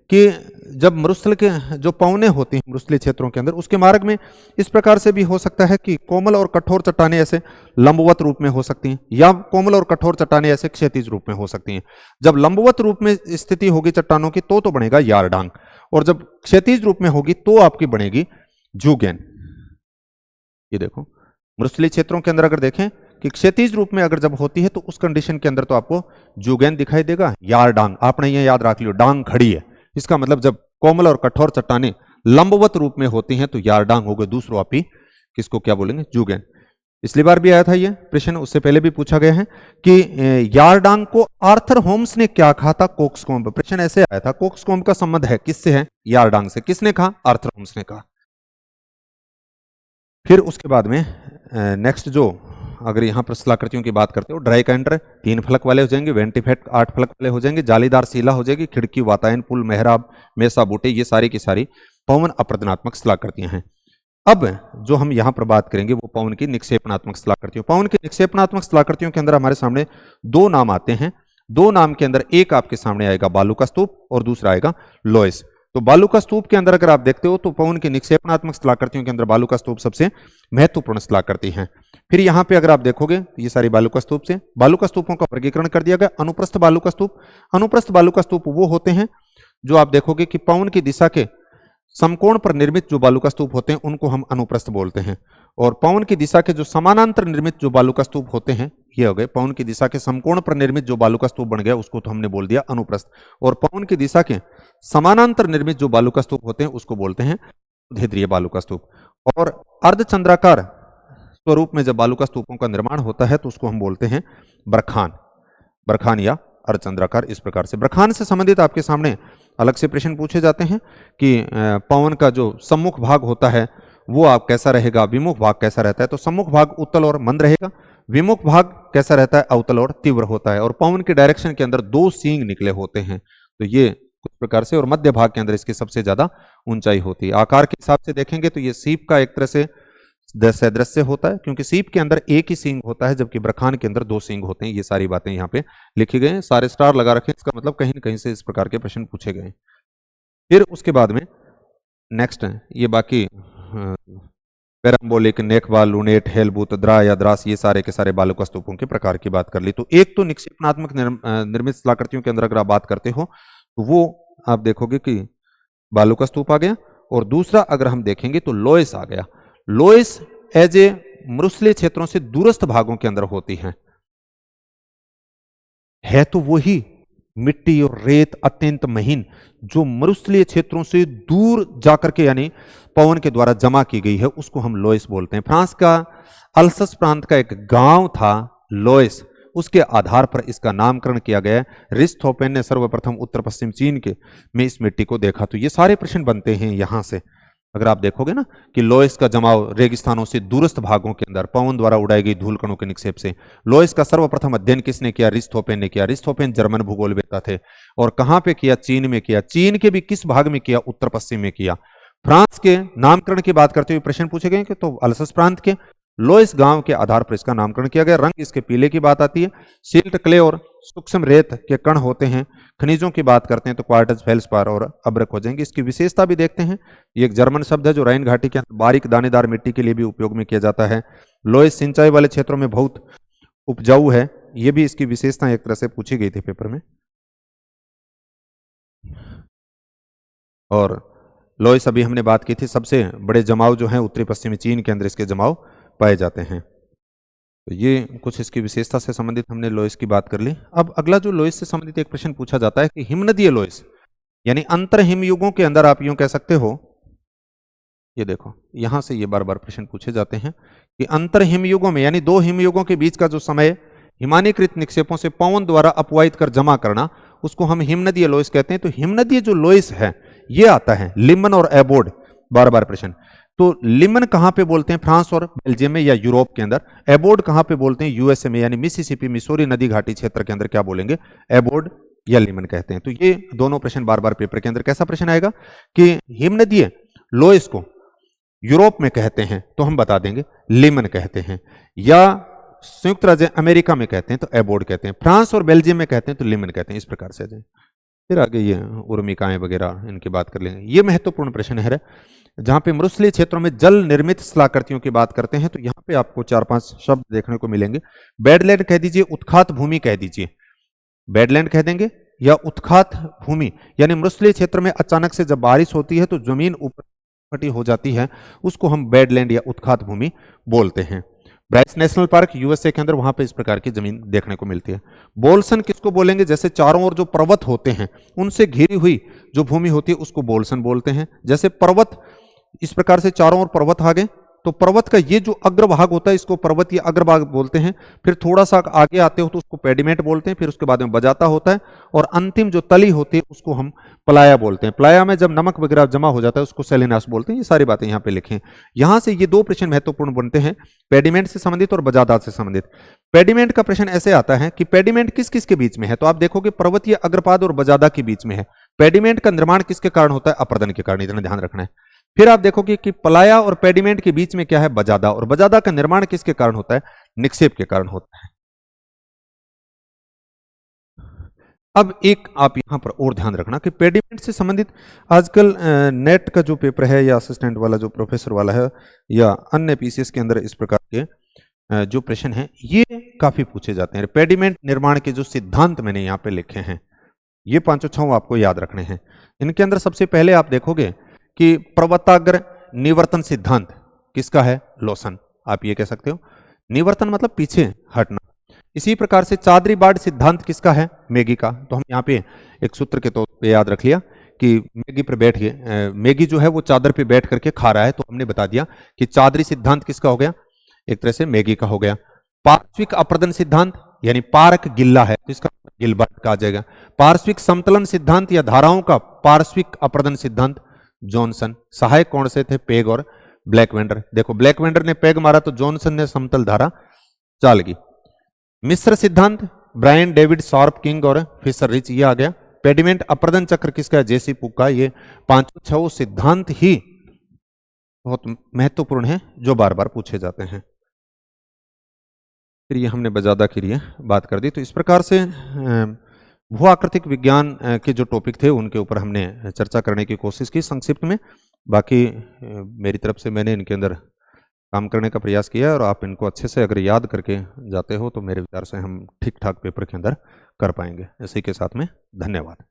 कि जब मरुस्थल के जो पवने होती हैं मरुस्थलीय क्षेत्रों के अंदर, उसके मार्ग में इस प्रकार से भी हो सकता है कि कोमल और कठोर चट्टानें ऐसे लंबवत रूप में हो सकती हैं, या कोमल और कठोर चट्टानें ऐसे क्षैतिज रूप में हो सकती हैं। जब लंबवत रूप में स्थिति होगी चट्टानों की तो बनेगा यारडांग, और जब क्षैतिज रूप में होगी तो आपकी बनेगी जूगेन। ये देखो मरुस्थलीय क्षेत्रों के अंदर अगर देखें कि क्षैतिज रूप में अगर जब होती है तो उस कंडीशन के अंदर तो आपको जूगेन दिखाई देगा। यारडांग आपने ये याद रख लियो, डांग खड़ी है, इसका मतलब जब कोमल और कठोर चट्टानें लंबवत रूप में होती हैं तो यारडांग हो गए। दूसरों आप ही किसको क्या बोलेंगे, जूगेन। पिछली बार भी आया था ये प्रश्न, उससे पहले भी पूछा गया है कि यारडांग को आर्थर होम्स ने क्या कहा था, कोक्सकॉम्ब। प्रश्न ऐसे आया था, कोक्सकॉम्ब का संबंध है किससे है, यारडांग से। किसने कहा, आर्थर होम्स ने कहा। फिर उसके बाद में नेक्स्ट जो अगर यहां पर स्थलाकृतियों की बात करते हो, ड्राइकेंटर 3 फलक वाले हो जाएंगे, वेंटिफेट 8 फलक वाले हो जाएंगे, जालीदार शिला हो जाएगी, खिड़की, वातायन, पुल, मेहराब, मेसा, बूटे, ये सारी की सारी पवन अप्रदनात्मक स्थलाकृतियां हैं। अब जो हम यहां पर बात करेंगे वो पवन की निक्षेपणात्मक स्थलाकृतियों। पवन की निक्षेपणात्मक स्थलाकृतियों के अंदर हमारे सामने 2 नाम आते हैं। 2 नाम के अंदर एक आपके सामने आएगा बालू का स्तूप और दूसरा आएगा लोयस। तो बालू का स्तूप के अंदर अगर आप देखते हो तो पवन की निक्षेपणात्मक स्थलाकृतियों के अंदर बालू का स्तूप सबसे महत्वपूर्ण स्थलाकृति है। फिर यहां पे अगर आप देखोगे ये सारी बालू का स्तूप से बालू का स्तूपों का वर्गीकरण कर दिया गया। अनुप्रस्थ बालू का स्तूप, अनुप्रस्थ बालू का स्तूप वो होते हैं जो आप देखोगे कि पवन की दिशा के समकोण पर निर्मित जो बालू का स्तूप होते हैं उनको हम अनुप्रस्थ बोलते हैं, और पवन की दिशा के जो समानांतर निर्मित जो बालू का स्तूप होते हैं ये हो गए। पवन की दिशा के समकोण पर निर्मित जो बालू का स्तूप बन गया उसको तो हमने बोल दिया अनुप्रस्थ, और पवन की दिशा के समानांतर निर्मित जो बालू का स्तूप होते हैं उसको बोलते हैं ऊर्ध्वीय बालू का स्तूप। और अर्धचंद्राकार स्वरूप में जब बालू का स्तूपों का निर्माण होता है तो उसको हम बोलते हैं बरखान, बरखान या अर्धचंद्राकार। इस प्रकार से बरखान से संबंधित आपके सामने अलग से प्रश्न पूछे जाते हैं कि पवन का जो सम्मुख भाग होता है वो आप कैसा रहेगा, विमुख भाग कैसा रहता है। तो सम्मुख भाग उत्तल और मंद रहेगा, विमुख भाग कैसा रहता है, अवतल और तीव्र होता है। और पवन के डायरेक्शन के अंदर 2 सींग निकले होते हैं, तो ये कुछ प्रकार से, और मध्य भाग के अंदर इसकी सबसे ज्यादा ऊंचाई होती है। आकार के हिसाब से देखेंगे तो ये सीप का एक तरह से सदृश्य होता है, क्योंकि सीप के अंदर एक ही सींग होता है जबकि बरखान के अंदर 2 सींग होते हैं। ये सारी बातें यहाँ पे लिखी गई हैं, सारे स्टार लगा रखे हैं, इसका मतलब कहीं न कहीं से इस प्रकार के प्रश्न पूछे गए। फिर उसके बाद में नेक्स्ट है ये बाकी पैराम्बोलिक, नेकबाल, लूनेट, हेलबूत, द्रा या द्रास, ये सारे के सारे बालू का स्तूपों के प्रकार की बात कर ली। तो एक तो निक्षेपणात्मक निर्मित स्थलाकृतियों के अंदर अगर आप बात करते हो तो वो आप देखोगे कि बालू का स्तूप आ गया, और दूसरा अगर हम देखेंगे तो लोयस आ गया। लोयस एज ए मरुस्थलीय क्षेत्रों से दूरस्थ भागों के अंदर होती है तो वही मिट्टी और रेत अत्यंत महीन जो मरुस्थलीय क्षेत्रों से दूर जाकर के यानी पवन के द्वारा जमा की गई है उसको हम लोयस बोलते हैं। फ्रांस का अल्सस प्रांत का एक गांव था लोयस, उसके आधार पर इसका नामकरण किया गया। रिस्थोपेन ने सर्वप्रथम उत्तर पश्चिम चीन के में इस मिट्टी को देखा। तो ये सारे प्रश्न बनते हैं यहां से। अगर आप देखोगे ना कि लोयस का जमाव रेगिस्तानों से दूरस्थ भागों के अंदर पवन द्वारा उड़ाई गई धूल कणों के निक्षेप से। लोयस का सर्वप्रथम अध्ययन किसने किया, रिस्थोपेन ने किया। रिस्थोपेन जर्मन भूगोलवेत्ता थे, और कहां पे किया, चीन में किया। चीन के भी किस भाग में किया, उत्तर पश्चिम में किया। फ्रांस के नामकरण की बात करते हुए प्रश्न पूछे गए कि तो अल्सस प्रांत के लोयस गांव के आधार पर इसका नामकरण किया गया। रंग इसके पीले की बात आती है। सिल्ट, क्ले और सूक्ष्म रेत के कण होते हैं। खनिजों की बात करते हैं तो क्वार्टज, फेल्सपार और अब्रक हो जाएंगे। इसकी विशेषता भी देखते हैं। ये एक जर्मन शब्द है जो राइन घाटी के बारीक दानेदार मिट्टी के लिए भी उपयोग में किया जाता है। लोयस सिंचाई वाले क्षेत्रों में बहुत उपजाऊ है, ये भी इसकी विशेषता एक तरह से पूछी गई थी पेपर में। और लोयस अभी हमने बात की थी, सबसे बड़े जमाव जो है उत्तरी पश्चिमी चीन के अंदर इसके जमाव पाए जाते हैं। तो ये कुछ इसकी विशेषता से संबंधित हमने लोयस की बात कर ली। अब अगला जो लोयस से संबंधित एक प्रश्न पूछा जाता है कि हिमनदीय लोयस यानी अंतर हिमयुगों के अंदर आप यूं कह सकते हो, ये देखो यहां से ये बार बार प्रश्न पूछे जाते हैं कि अंतर हिमयुगों में यानी 2 हिमयुगों के बीच का जो समय हिमानीकृत निक्षेपों से पवन द्वारा अपवाहित कर जमा करना उसको हम हिमनदीय लोयस कहते हैं। तो हिमनदीय जो लोयस है ये आता है लिमन और एबोर्ड, बार बार प्रश्न। तो लिमन कहां पे बोलते हैं, फ्रांस और बेल्जियम में या यूरोप के अंदर। एबोर्ड कहां पे बोलते हैं, यूएसए में, यानी मिसिसिपी मिसौरी नदी घाटी क्षेत्र के अंदर क्या बोलेंगे, एबोर्ड या लिमन कहते हैं। तो ये दोनों प्रश्न बार बार पेपर के अंदर कैसा प्रश्न आएगा कि हिमनदीय लोयस को यूरोप में कहते हैं तो हम बता देंगे लिमन कहते हैं, या संयुक्त राज्य अमेरिका में कहते हैं तो एबोर्ड कहते हैं, फ्रांस और बेल्जियम में कहते हैं तो लिमन कहते हैं। इस प्रकार से फिर आगे ये उर्मिकाएं वगैरह इनकी बात कर लेंगे। ये महत्वपूर्ण प्रश्न है जहां पे मरुस्थलीय क्षेत्रों में जल निर्मित शिलाकृतियों की बात करते हैं, तो यहाँ पे आपको 4-5 शब्द देखने को मिलेंगे। बेडलैंड कह दीजिए, उत्खात भूमि कह दीजिए, बेडलैंड कह देंगे या उत्खात भूमि, यानी मरुस्थलीय क्षेत्र में अचानक से जब बारिश होती है तो जमीन ऊपर फटी हो जाती है, उसको हम बेडलैंड या उत्खात भूमि बोलते हैं। ब्राइस नेशनल पार्क यूएसए के अंदर, वहां पे इस प्रकार की जमीन देखने को मिलती है। बोल्सन किसको बोलेंगे? जैसे चारों ओर जो पर्वत होते हैं उनसे घिरी हुई जो भूमि होती है उसको बोल्सन बोलते हैं। जैसे पर्वत इस प्रकार से चारों ओर पर्वत आ गए तो पर्वत का ये जो अग्रभाग होता है इसको पर्वतीय अग्रभाग बोलते हैं। फिर थोड़ा सा आगे आते हो तो उसको पेडिमेंट बोलते हैं, फिर उसके बाद में बजाता होता है, और अंतिम जो तली होती है उसको हम प्लाया बोलते हैं। प्लाया में जब नमक वगैरह जमा हो जाता है उसको सेलिनास बोलते हैं। ये सारी बातें यहाँ पे लिखें। यहां से ये 2 प्रश्न महत्वपूर्ण बनते हैं, पेडिमेंट से संबंधित और बजादात से संबंधित। पेडिमेंट का प्रश्न ऐसे आता है कि पेडिमेंट किस किस के बीच में है, तो आप देखोगे पर्वतीय अग्रपाद और बजादा के बीच में है। पेडिमेंट का निर्माण किसके कारण होता है? अपर्दन के कारण, इतना ध्यान रखना है। फिर आप देखोगे कि प्लाया और पेडिमेंट के बीच में क्या है? बजादा, और बजादा का निर्माण किसके कारण होता है? निक्षेप के कारण होता है। अब एक आप यहां पर और ध्यान रखना कि पेडिमेंट से संबंधित आजकल नेट का जो पेपर है या असिस्टेंट वाला जो प्रोफेसर वाला है या अन्य पीसीएस के अंदर इस प्रकार के जो प्रश्न हैं ये काफी पूछे जाते हैं। पेडिमेंट निर्माण के जो सिद्धांत मैंने यहाँ पे लिखे हैं ये 5-6 आपको याद रखने हैं। इनके अंदर सबसे पहले आप देखोगे कि पर्वताग्र निवर्तन सिद्धांत किसका है? लोसन। आप ये कह सकते हो, निवर्तन मतलब पीछे हटना। इसी प्रकार से चादरी बाड़ सिद्धांत किसका है? मैगी का। तो हम यहाँ पे एक सूत्र के तौर पे याद रख लिया कि मैगी पर बैठ गए, मैगी जो है वो चादर पे बैठ करके खा रहा है, तो हमने बता दिया कि चादरी सिद्धांत किसका हो गया? एक तरह से मैगी का हो गया। पार्श्विक अपर्दन सिद्धांत, यानी पारक गिल्ला है तो इसका गिलबर्ट का आ जाएगा। पार्श्विक समतलन सिद्धांत या धाराओं का पार्श्विक अपर्दन सिद्धांत, जॉनसन। सहायक कौन से थे? पेग और ब्लैकवेंडर। देखो ब्लैकवेंडर ने पेग मारा तो जॉनसन ने समतल धारा चाल की। मिश्र सिद्धांत, ब्रायन डेविड शार्प किंग और फिशर रिच, ये आ गया। पेडिमेंट अपर्दन चक्र किसका है? जेसी पुक का। ये 5-6 सिद्धांत ही बहुत महत्वपूर्ण है जो बार बार पूछे जाते हैं। फिर ये हमने बजादा के लिए बात कर दी। तो इस प्रकार से भू आकृतिक विज्ञान के जो टॉपिक थे उनके ऊपर हमने चर्चा करने की कोशिश की संक्षिप्त में। बाकी मेरी तरफ से मैंने इनके अंदर काम करने का प्रयास किया है और आप इनको अच्छे से अगर याद करके जाते हो तो मेरे विचार से हम ठीक ठाक पेपर के अंदर कर पाएंगे। इसी के साथ में धन्यवाद।